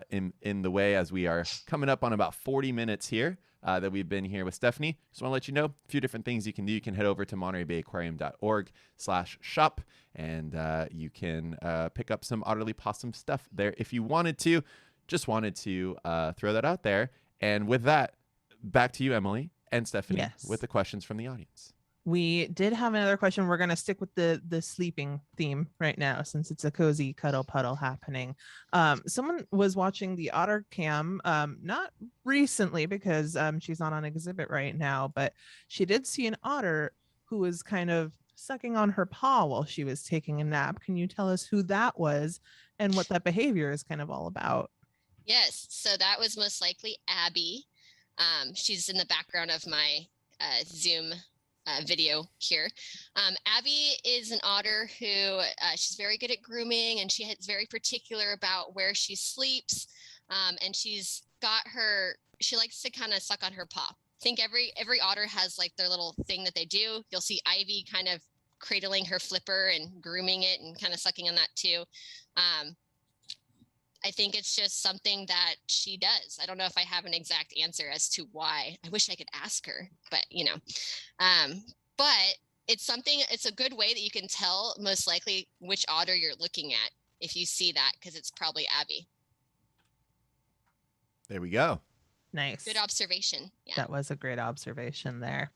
in the way as we are coming up on about 40 minutes here that we've been here with Stephany. Just want to let you know a few different things you can do. You can head over to montereybayaquarium.org/shop, and you can pick up some Otterly Pawesome stuff there if you wanted to. Just wanted to throw that out there. And with that, back to you, Emily and Stephany, with the questions from the audience. We did have another question. We're going to stick with the sleeping theme right now, since it's a cozy cuddle puddle happening. Someone was watching the Otter Cam, not recently because she's not on exhibit right now, but she did see an otter who was kind of sucking on her paw while she was taking a nap. Can you tell us who that was and what that behavior is kind of all about? Yes, so that was most likely Abby. She's in the background of my Zoom video here. Abby is an otter who she's very good at grooming, and she's very particular about where she sleeps. And she likes to kind of suck on her paw. I think every otter has like their little thing that they do. You'll see Ivy kind of cradling her flipper and grooming it and kind of sucking on that too. I think it's just something that she does. I don't know if I have an exact answer as to why. I wish I could ask her, but but it's a good way that you can tell most likely which otter you're looking at if you see that, because it's probably Abby. There we go. Nice. Good observation. Yeah. That was a great observation there.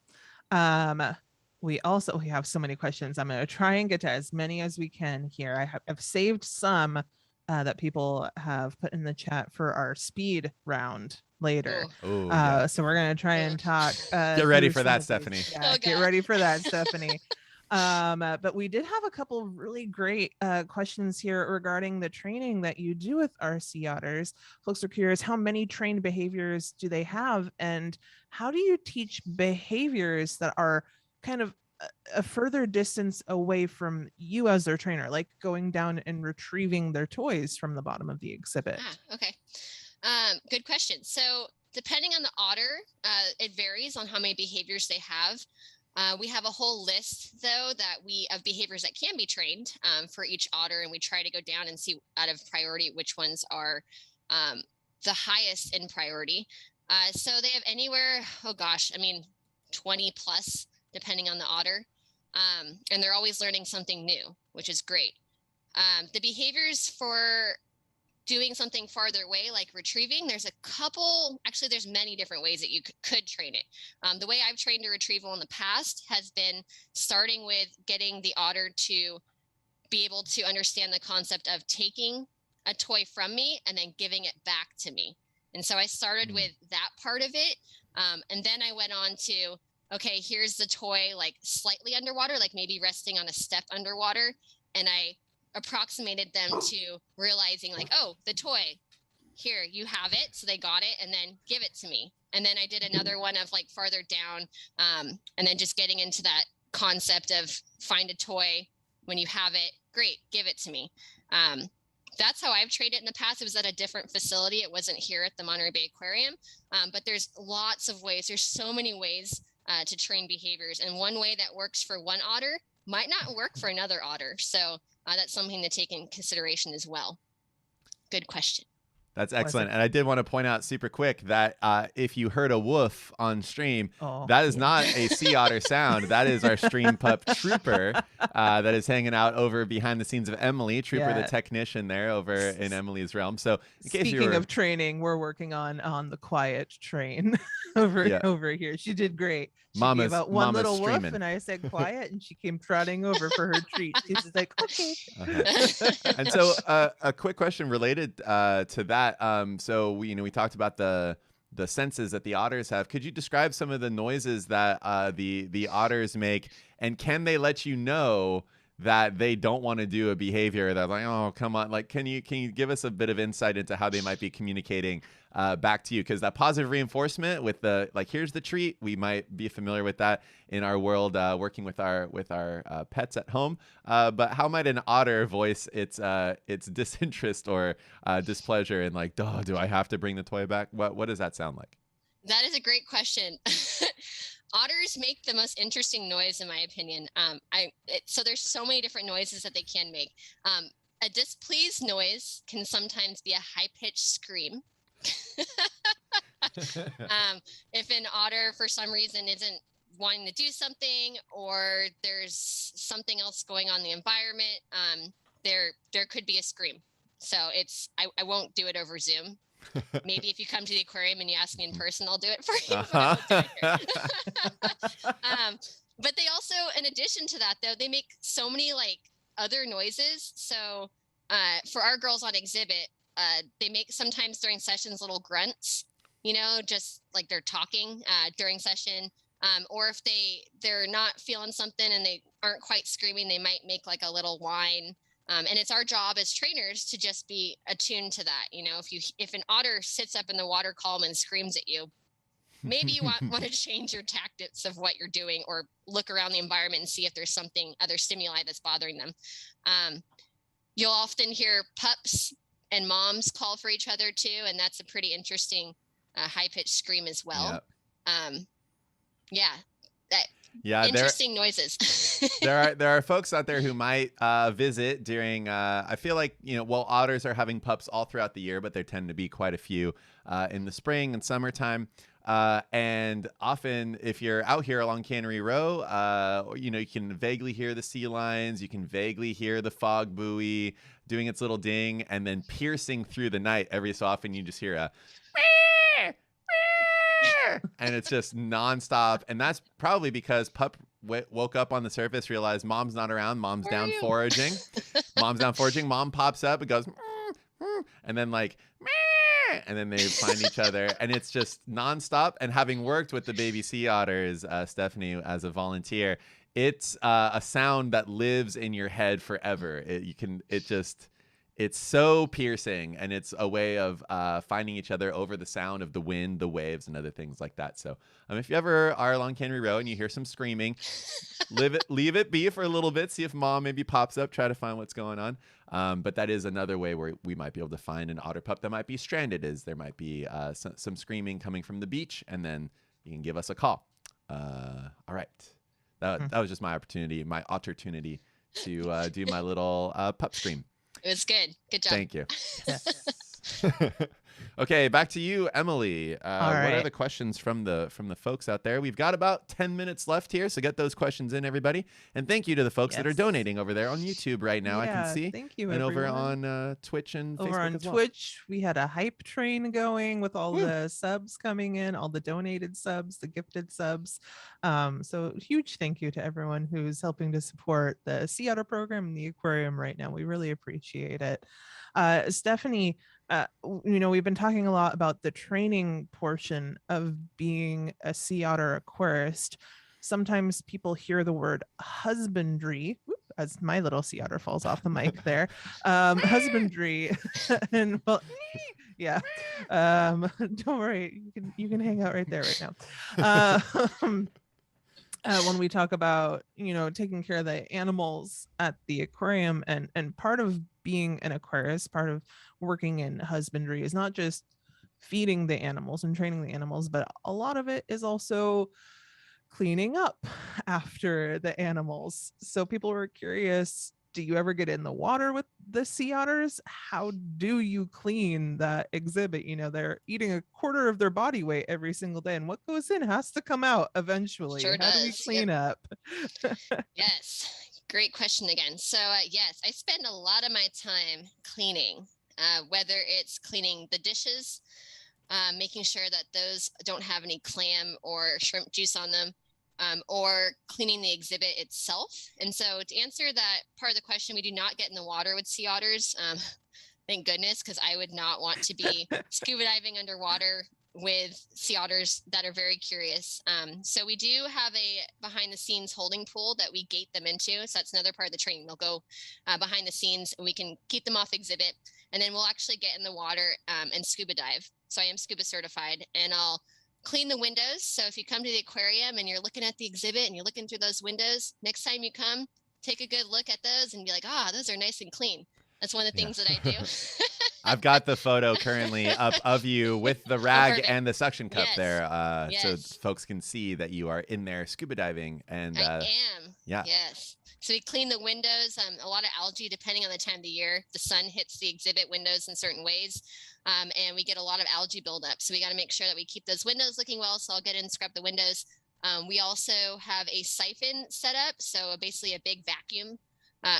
We have so many questions. I'm going to try and get to as many as we can here. I've saved some that people have put in the chat for our speed round later. So we're going to try and talk. Get ready for that, Stephany. Yeah, get ready for that, Stephany. But we did have a couple of really great questions here regarding the training that you do with our sea otters. Folks are curious, how many trained behaviors do they have? And how do you teach behaviors that are kind of a further distance away from you as their trainer, like going down and retrieving their toys from the bottom of the exhibit? Okay. Good question. So depending on the otter, it varies on how many behaviors they have. We have a whole list, though, of behaviors that can be trained for each otter, and we try to go down and see out of priority which ones are the highest in priority. So they have anywhere, 20 plus, depending on the otter. And they're always learning something new, which is great. The behaviors for doing something farther away, like retrieving, there's many different ways that you could train it. The way I've trained a retrieval in the past has been starting with getting the otter to be able to understand the concept of taking a toy from me and then giving it back to me. And so I started with that part of it. And then I went on to, okay, here's the toy, like slightly underwater, like maybe resting on a step underwater. And I approximated them to realizing like, oh, the toy, here, you have it. So they got it, and then give it to me. And then I did another one of like farther down, and then just getting into that concept of find a toy when you have it. Great, give it to me. That's how I've trained it in the past. It was at a different facility. It wasn't here at the Monterey Bay Aquarium, but there's lots of ways. There's so many ways to train behaviors. And one way that works for one otter might not work for another otter. So that's something to take in consideration as well. Good question. That's excellent. And I did want to point out super quick that if you heard a woof on stream, that is not a sea otter sound. That is our stream pup Trooper that is hanging out over behind the scenes of Emily. Trooper, the technician there over in Emily's realm. So in case Speaking of training, we're working on the quiet train over here. She did great. She gave out one little streaming. woof, and I said quiet, and she came trotting over for her treat. She's like, okay. And so a quick question related to that. So we talked about the senses that the otters have. Could you describe some of the noises that the otters make, and can they let you know that they don't want to do a behavior that's like, oh, come on. Like, can you give us a bit of insight into how they might be communicating back to you? Because that positive reinforcement with the, like, here's the treat, we might be familiar with that in our world, working with our pets at home. But how might an otter voice its disinterest or displeasure and like, oh, do I have to bring the toy back? What does that sound like? That is a great question. Otters make the most interesting noise, in my opinion. So there's so many different noises that they can make. A displeased noise can sometimes be a high-pitched scream. If an otter, for some reason, isn't wanting to do something, or there's something else going on in the environment, there could be a scream. So I won't do it over Zoom. Maybe if you come to the aquarium and you ask me in person, I'll do it for you. But they also, in addition to that, though, they make so many like other noises. So for our girls on exhibit, they make sometimes during sessions little grunts, just like they're talking during session. Or if they're not feeling something and they aren't quite screaming, they might make like a little whine. And it's our job as trainers to just be attuned to that. If an otter sits up in the water column and screams at you, maybe you want to change your tactics of what you're doing, or look around the environment and see if there's something, other stimuli that's bothering them. You'll often hear pups and moms call for each other too, and that's a pretty interesting high-pitched scream as well. Yeah. Interesting noises. there are folks out there who might visit during I feel like, otters are having pups all throughout the year, but there tend to be quite a few in the spring and summertime. And often if you're out here along Cannery Row, you can vaguely hear the sea lions, you can vaguely hear the fog buoy doing its little ding, and then piercing through the night every so often you just hear a and it's just nonstop. And that's probably because pup woke up on the surface, realized mom's not around, mom's down foraging. Mom pops up and goes, and then like, and then they find each other, and it's just nonstop. And having worked with the baby sea otters, Stephany, as a volunteer, it's a sound that lives in your head forever. It's so piercing, and it's a way of finding each other over the sound of the wind, the waves, and other things like that. So if you ever are along Cannery Row and you hear some screaming, leave it be for a little bit. See if mom maybe pops up, try to find what's going on. But that is another way where we might be able to find an otter pup that might be stranded, is there might be some screaming coming from the beach, and then you can give us a call. All right. That was just my opportunity to do my little pup scream. It was good. Good job. Thank you. Okay, back to you, Emily. What are the questions from the folks out there? We've got about 10 minutes left here, so get those questions in, everybody. And thank you to the folks that are donating over there on YouTube right now. I can see. Thank you, and everyone. over on Twitch and over Facebook on as well. Twitch, we had a hype train going with all the subs coming in, all the donated subs, the gifted subs. So huge thank you to everyone who's helping to support the Sea Otter program and the aquarium right now. We really appreciate it. Stephany, we've been talking a lot about the training portion of being a Sea Otter Aquarist. Sometimes people hear the word husbandry, as my little sea otter falls off the mic there. Husbandry, and well, yeah. Don't worry, you can hang out right there right now. When we talk about taking care of the animals at the aquarium, and part of being an aquarist, part of working in husbandry is not just feeding the animals and training the animals, but a lot of it is also cleaning up after the animals. So people were curious, do you ever get in the water with the sea otters? How do you clean that exhibit? They're eating a quarter of their body weight every single day, and what goes in has to come out eventually. Sure How do we clean up? Yes, great question again. So yes, I spend a lot of my time cleaning, whether it's cleaning the dishes, making sure that those don't have any clam or shrimp juice on them, or cleaning the exhibit itself. And so to answer that part of the question, we do not get in the water with sea otters. Thank goodness, because I would not want to be scuba diving underwater with sea otters that are very curious. So we do have a behind the scenes holding pool that we gate them into. So that's another part of the training. They'll go behind the scenes and we can keep them off exhibit. And then we'll actually get in the water and scuba dive. So I am scuba certified, and I'll clean the windows. So if you come to the aquarium and you're looking at the exhibit and you're looking through those windows, next time you come, take a good look at those and be like, those are nice and clean. That's one of the things that I do. I've got the photo currently up of you with the rag and the suction cup there. So folks can see that you are in there scuba diving. And I am. Yeah. Yes. So we clean the windows, a lot of algae, depending on the time of the year. The sun hits the exhibit windows in certain ways, and we get a lot of algae buildup. So we got to make sure that we keep those windows looking well. So I'll get in and scrub the windows. We also have a siphon set up. So basically a big vacuum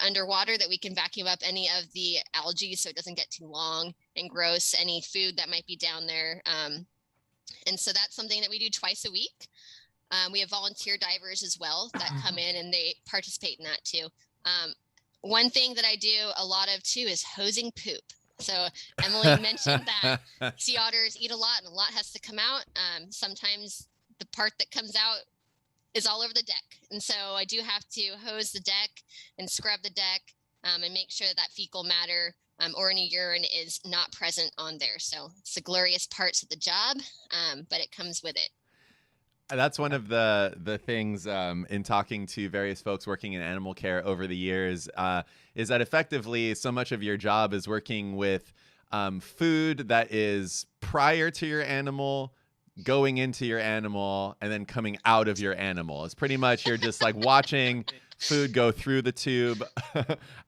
underwater that we can vacuum up any of the algae so it doesn't get too long and gross, any food that might be down there. And so that's something that we do twice a week. We have volunteer divers as well that come in and they participate in that too. One thing that I do a lot of too is hosing poop. So Emily mentioned that sea otters eat a lot and a lot has to come out. Sometimes the part that comes out is all over the deck. And so I do have to hose the deck and scrub the deck and make sure that fecal matter or any urine is not present on there. So it's the glorious parts of the job, but it comes with it. That's one of the things in talking to various folks working in animal care over the years is that effectively so much of your job is working with food that is prior to your animal, going into your animal, and then coming out of your animal. It's pretty much you're just like watching food go through the tube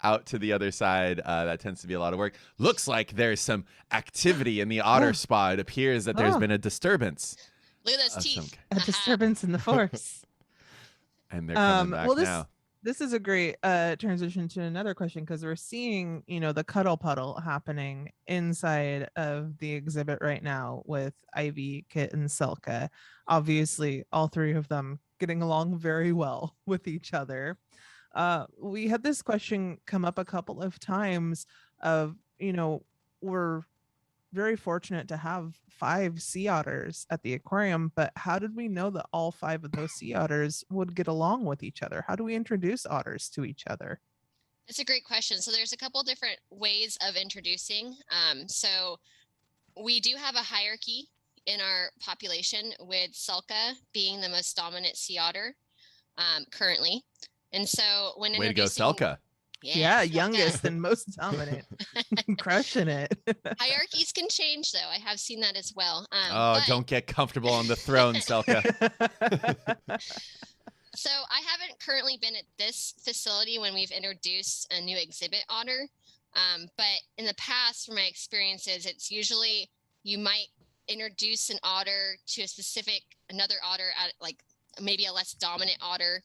out to the other side. That tends to be a lot of work. Looks like there's some activity in the otter spa. It appears that there's been a disturbance. Look at those teeth. A disturbance in the force. And they're coming back now. This is a great transition to another question, because we're seeing, the cuddle puddle happening inside of the exhibit right now with Ivy, Kitt, and Silka. Obviously, all three of them getting along very well with each other. We had this question come up a couple of times of, we're very fortunate to have 5 sea otters at the aquarium, but how did we know that all 5 of those sea otters would get along with each other? How do we introduce otters to each other? It's a great question. So there's a couple different ways of introducing. So we do have a hierarchy in our population, with Sulka being the most dominant sea otter currently. And so when way to go, Sulka. Yeah, youngest and most dominant. Crushing it. Hierarchies can change, though. I have seen that as well. Don't get comfortable on the throne, Selka. So I haven't currently been at this facility when we've introduced a new exhibit otter. But in the past, from my experiences, it's usually you might introduce an otter to another otter at like maybe a less dominant otter.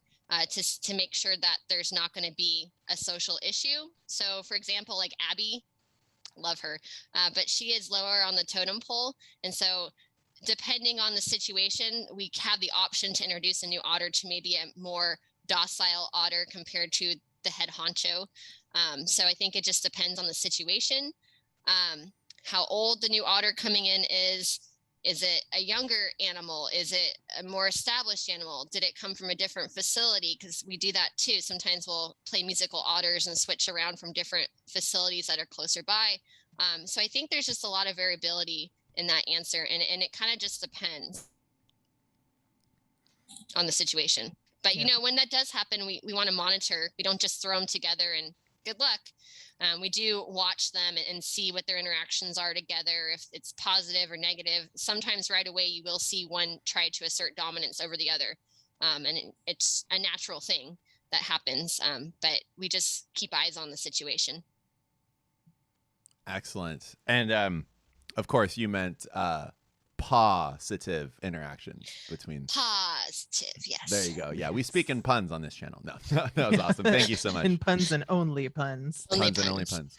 To make sure that there's not going to be a social issue. So, for example, like Abby, love her, but she is lower on the totem pole. And so depending on the situation, we have the option to introduce a new otter to maybe a more docile otter compared to the head honcho. So I think it just depends on the situation. How old the new otter coming in is. Is it a younger animal? Is it a more established animal? Did it come from a different facility? Because we do that too. Sometimes we'll play musical otters and switch around from different facilities that are closer by. So I think there's just a lot of variability in that answer. And it kind of just depends on the situation. But, when that does happen, we want to monitor. We don't just throw them together and good luck. We do watch them and see what their interactions are together, if it's positive or negative. Sometimes right away you will see one try to assert dominance over the other. And it's a natural thing that happens, but we just keep eyes on the situation. Excellent. And of course you meant positive interactions between. Positive, yes. There you go. Yeah, we speak in puns on this channel. No, that was awesome. Thank you so much. In puns and only puns. Only puns.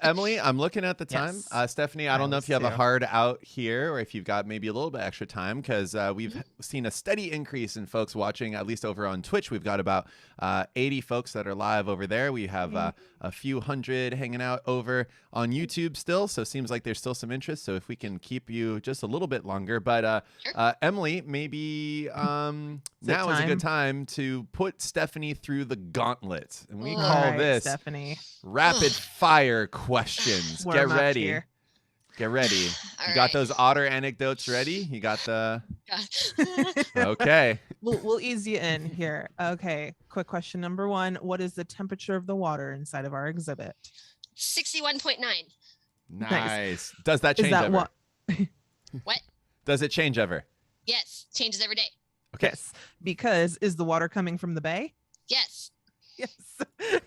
Emily, I'm looking at the time. Yes. Stephany, I don't know if you have a hard out here or if you've got maybe a little bit extra time, because we've seen a steady increase in folks watching, at least over on Twitch. We've got about 80 folks that are live over there. We have a few hundred hanging out over on YouTube still, so it seems like there's still some interest. So if we can keep you just a little little bit longer. But Sure. Emily, maybe now is a time? good time to put Stephany through the gauntlet. And we All call right, this Stephany. rapid fire questions. Get Warm up ready. here. Get ready. All You got right. those otter anecdotes ready? You got the... God. Okay. We'll ease you in here. Okay, quick question number 1. What is the temperature of the water inside of our exhibit? 61.9. Nice. Does that change Is that ever? what? What? Does it change ever? Yes. Changes every day. Okay. Yes, because is the water coming from the bay? Yes. Yes.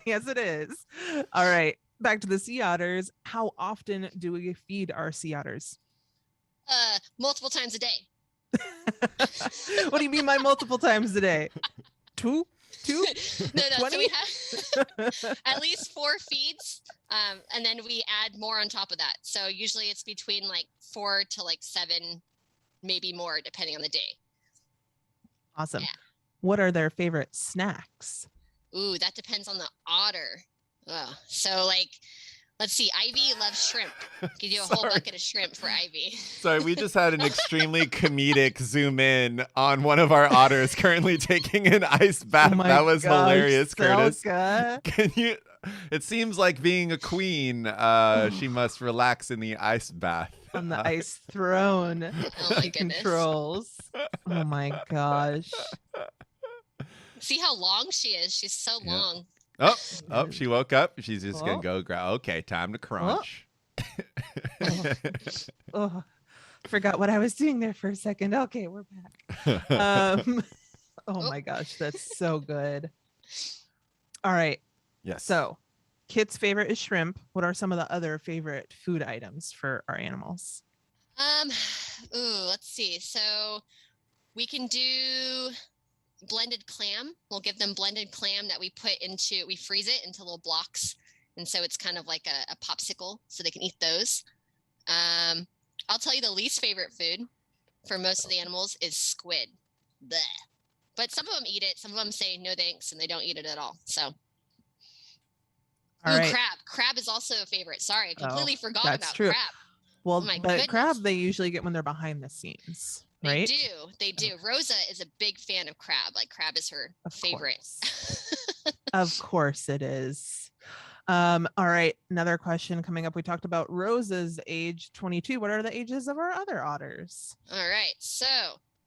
Yes, it is. All right, back to the sea otters. How often do we feed our sea otters? Multiple times a day. What do you mean by multiple times a day? Two? No. So 20? we have at least 4 feeds, and then we add more on top of that. So usually it's between like 4 to like 7, maybe more, depending on the day. Awesome. Yeah. What are their favorite snacks? Ooh, that depends on the otter. So like, let's see. Ivy loves shrimp. Give you a whole Sorry. bucket of shrimp for Ivy. Sorry, we just had an extremely comedic zoom in on one of our otters currently taking an ice bath. Oh my That was gosh, hilarious, Curtis. Selka. Can you? It seems like being a queen. She must relax in the ice bath. On the ice throne. Oh my She goodness. controls. Oh my gosh. See how long she is. She's so Yeah. long. Oh, she woke up. She's just gonna Oh. go growl. Okay, time to crunch. Oh, forgot what I was doing there for a second. Okay, we're back. Oh my gosh, that's so good. All right. Yes. So, Kitt's favorite is shrimp. What are some of the other favorite food items for our animals? Let's see. So we can do blended clam. We'll give them blended clam that we freeze it into little blocks. And so it's kind of like a popsicle, so they can eat those. I'll tell you the least favorite food for most of the animals is squid. Blech. But some of them eat it. Some of them say no thanks, and they don't eat it at all. So, All right. crab. Crab is also a favorite. Sorry, I completely forgot that's about true. crab. Well, my but goodness. crab they usually get when they're behind the scenes, right? They do. Rosa is a big fan of crab. Like crab is her Of favorite. Of course it is. All right, another question coming up. We talked about Rosa's age 22. What are the ages of our other otters? All right. So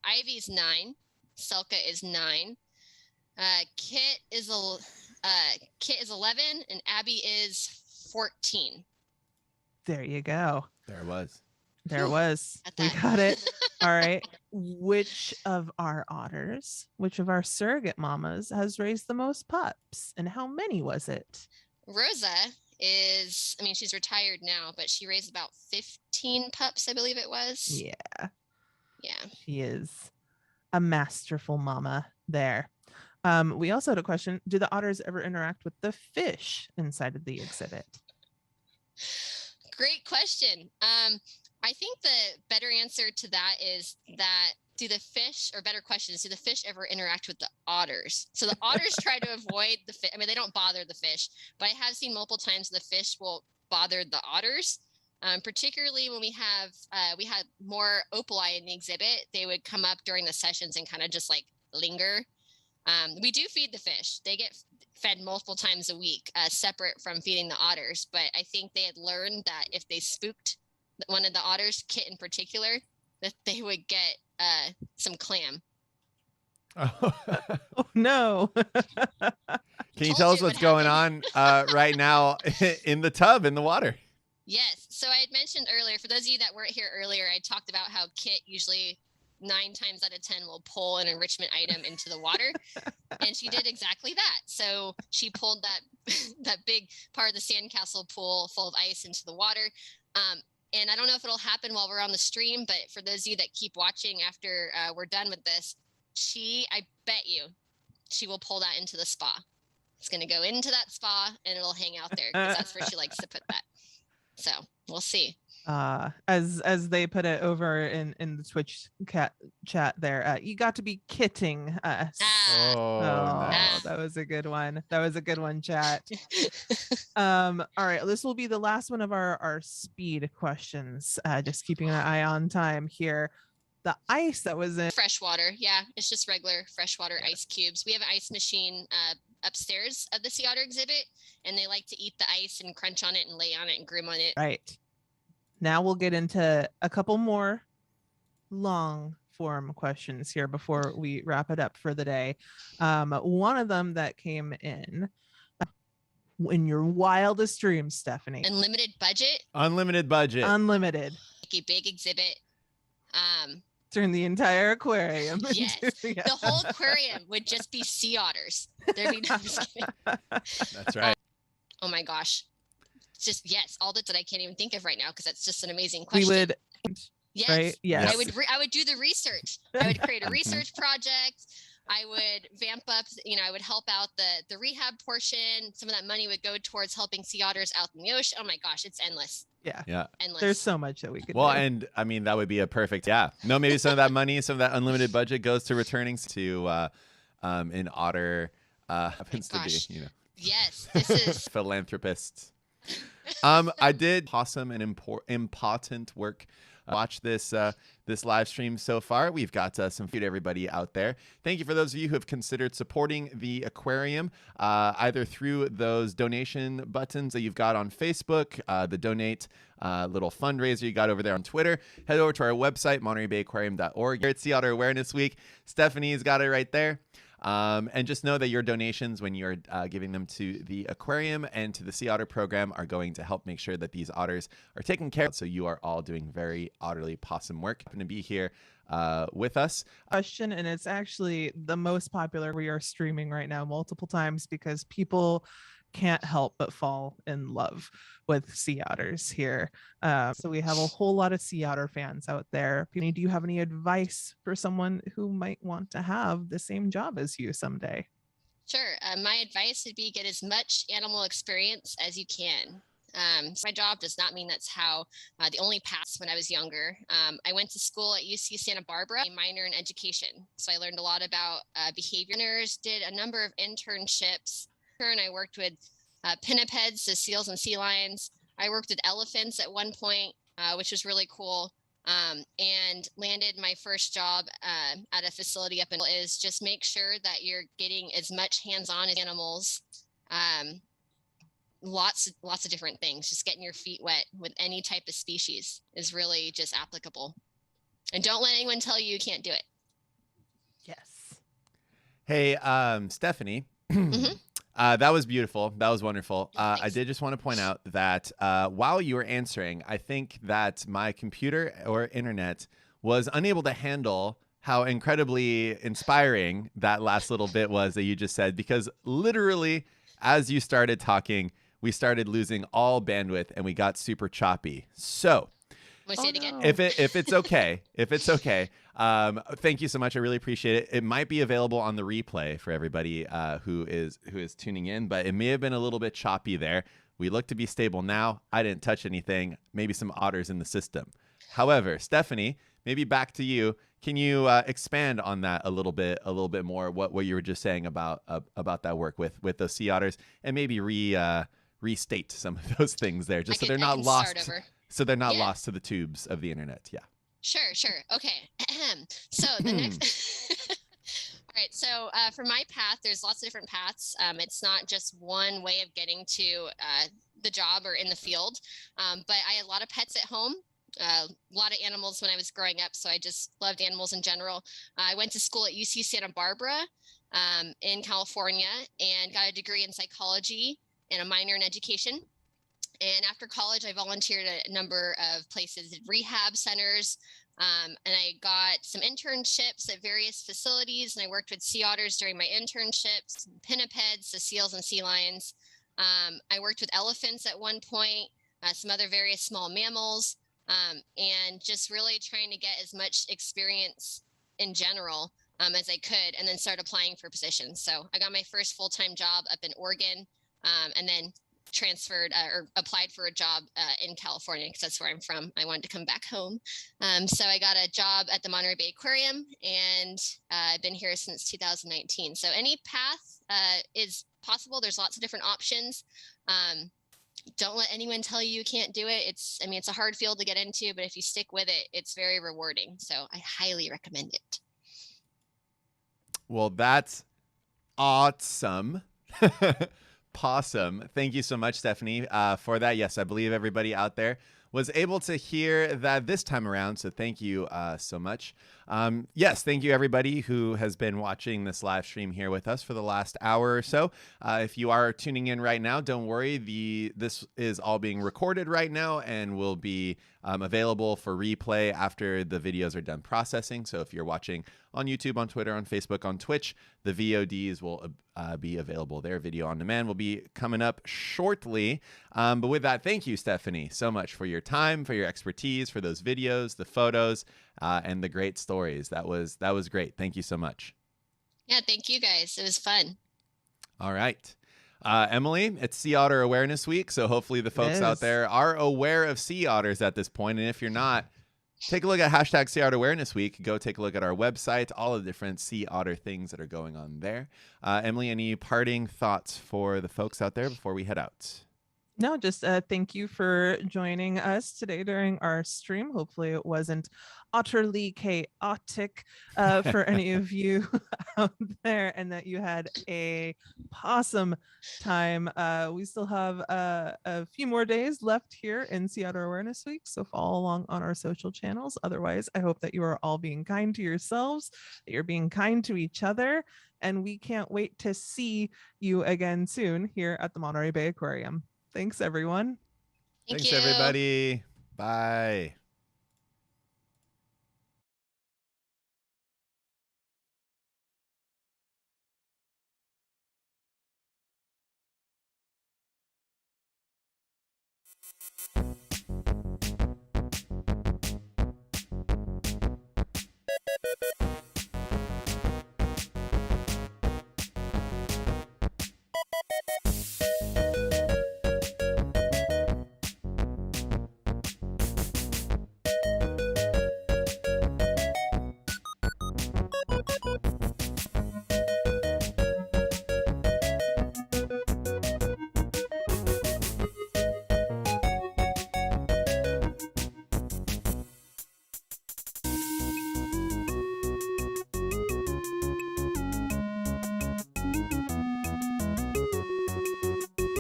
Ivy's 9. Selka is 9. Kitt is 11, and Abby is 14. There you go. There it was. There it was. At We that. got it. All right. Which of our otters, which of our surrogate mamas has raised the most pups, and how many was it? Rosa is, she's retired now, but she raised about 15 pups, I believe it was. Yeah, Yeah. she is a masterful mama there. We also had a question. Do the otters ever interact with the fish inside of the exhibit? Great question. I think the better answer to that is that do the fish ever interact with the otters? So the otters try to avoid the fish. They don't bother the fish, but I have seen multiple times the fish will bother the otters. Particularly when we had more opali in the exhibit, they would come up during the sessions and kind of just like linger. We do feed the fish. They get fed multiple times a week, separate from feeding the otters. But I think they had learned that if they spooked one of the otters, Kitt in particular, that they would get some clam. Oh no. Can you Told tell us you what's what going on right now in the tub, in the water? Yes. So I had mentioned earlier, for those of you that weren't here earlier, I talked about how Kitt usually 9 times out of 10 will pull an enrichment item into the water. And she did exactly that. So she pulled that big part of the sandcastle pool full of ice into the water. And I don't know if it'll happen while we're on the stream, but for those of you that keep watching after we're done with this, I bet you she will pull that into the spa. It's going to go into that spa and it'll hang out there because that's where she likes to put that. So we'll see. As they put it over in the Twitch chat there, you got to be kitting us. Ah, Oh, nice. That was a good one. That was a good one, chat. All right, this will be the last one of our speed questions. Just keeping an eye on time here. The ice that was in freshwater. Yeah, it's just regular freshwater ice cubes. We have an ice machine upstairs of the Sea Otter exhibit, and they like to eat the ice and crunch on it and lay on it and groom on it. right. Now we'll get into a couple more long form questions here before we wrap it up for the day. One of them that came in your wildest dreams, Stephany. Unlimited budget. Unlimited budget. Like a big exhibit. Turn the entire aquarium. Yes, the whole aquarium would just be sea otters. There'd be no. That's right. Oh my gosh. Just yes, all that I can't even think of right now because that's just an amazing question. We would, yes, right? Yes. I would do the research. I would create a research project. I would vamp up, I would help out the rehab portion. Some of that money would go towards helping sea otters out in the ocean. Oh my gosh, it's endless. Yeah. Endless. There's so much that we could do. And I mean, that would be a perfect, No, maybe some of that money, some of that unlimited budget goes to returning to an otter happens to be, Yes, this is philanthropists. I did pawesome and important work. Watch this this live stream so far. We've got some food, everybody out there. Thank you for those of you who have considered supporting the aquarium, either through those donation buttons that you've got on Facebook, the donate little fundraiser you got over there on Twitter. Head over to our website, montereybayaquarium.org. Here at Sea Otter Awareness Week, Stephany's got it right there. And just know that your donations, when you're giving them to the aquarium and to the Sea Otter program, are going to help make sure that these otters are taken care of. So you are all doing very otterly pawesome work. Happen to be here with us. Question, and it's actually the most popular. We are streaming right now multiple times because people can't help but fall in love with sea otters here. So we have a whole lot of sea otter fans out there. Do you have any advice for someone who might want to have the same job as you someday? Sure. My advice would be get as much animal experience as you can. My job does not mean that's how the only path when I was younger. I went to school at UC Santa Barbara, a minor in education. So I learned a lot about behaviors, did a number of internships. And I worked with pinnipeds, so seals and sea lions. I worked with elephants at one point, which was really cool. And landed my first job at a facility up in is just make sure that you're getting as much hands-on as animals. Lots of different things. Just getting your feet wet with any type of species is really just applicable. And don't let anyone tell you can't do it. Yes. Hey, Stephany. Mm-hmm. That was beautiful. That was wonderful. Thanks. I did just want to point out that while you were answering, I think that my computer or internet was unable to handle how incredibly inspiring that last little bit was that you just said, because literally as you started talking, we started losing all bandwidth and we got super choppy. So Say it again. if it's okay, thank you so much. I really appreciate it. It might be available on the replay for everybody who is tuning in, but it may have been a little bit choppy there. We look to be stable now. I didn't touch anything. Maybe some otters in the system. However, Stephany, maybe back to you. Can you expand on that a little bit more? What you were just saying about that work with those sea otters, and maybe restate some of those things there, just so they're not lost. So they're not lost to the tubes of the internet. Yeah. Sure. Okay. So the next. All right. So for my path, there's lots of different paths. It's not just one way of getting to the job or in the field. But I had a lot of pets at home. A lot of animals when I was growing up. So I just loved animals in general. I went to school at UC Santa Barbara in California and got a degree in psychology and a minor in education. And after college, I volunteered at a number of places, rehab centers, and I got some internships at various facilities, and I worked with sea otters during my internships, pinnipeds, the seals and sea lions. I worked with elephants at one point, some other various small mammals, and just really trying to get as much experience in general as I could, and then start applying for positions. So I got my first full-time job up in Oregon, and then transferred or applied for a job in California because that's where I'm from. I wanted to come back home. So I got a job at the Monterey Bay Aquarium, and I've been here since 2019. So any path is possible. There's lots of different options. Don't let anyone tell you can't do it. It's a hard field to get into, but if you stick with it, it's very rewarding. So I highly recommend it. Well, that's awesome. Pawesome. Thank you so much, Stephany, for that. Yes, I believe everybody out there was able to hear that this time around. So thank you so much. Yes, thank you everybody who has been watching this live stream here with us for the last hour or so. If you are tuning in right now, don't worry. This is all being recorded right now and will be available for replay after the videos are done processing. So if you're watching on YouTube, on Twitter, on Facebook, on Twitch, the VODs will be available there. Video on demand will be coming up shortly. But with that, thank you, Stephany, so much for your time, for your expertise, for those videos, the photos, and the great stories. That was great. Thank you so much. Yeah, thank you guys. It was fun. All right. Emily, it's Sea Otter Awareness Week, so hopefully the folks out there are aware of sea otters at this point. And if you're not, take a look at hashtag Sea Otter Awareness Week. Go take a look at our website, all of the different sea otter things that are going on there. Emily, any parting thoughts for the folks out there before we head out? No, just thank you for joining us today during our stream. Hopefully it wasn't utterly chaotic for any of you out there, and that you had a pawesome time. We still have a few more days left here in Sea Otter Awareness Week, so follow along on our social channels. Otherwise, I hope that you are all being kind to yourselves, that you're being kind to each other, and we can't wait to see you again soon here at the Monterey Bay Aquarium. Thanks, everyone. Thanks, everybody. Bye.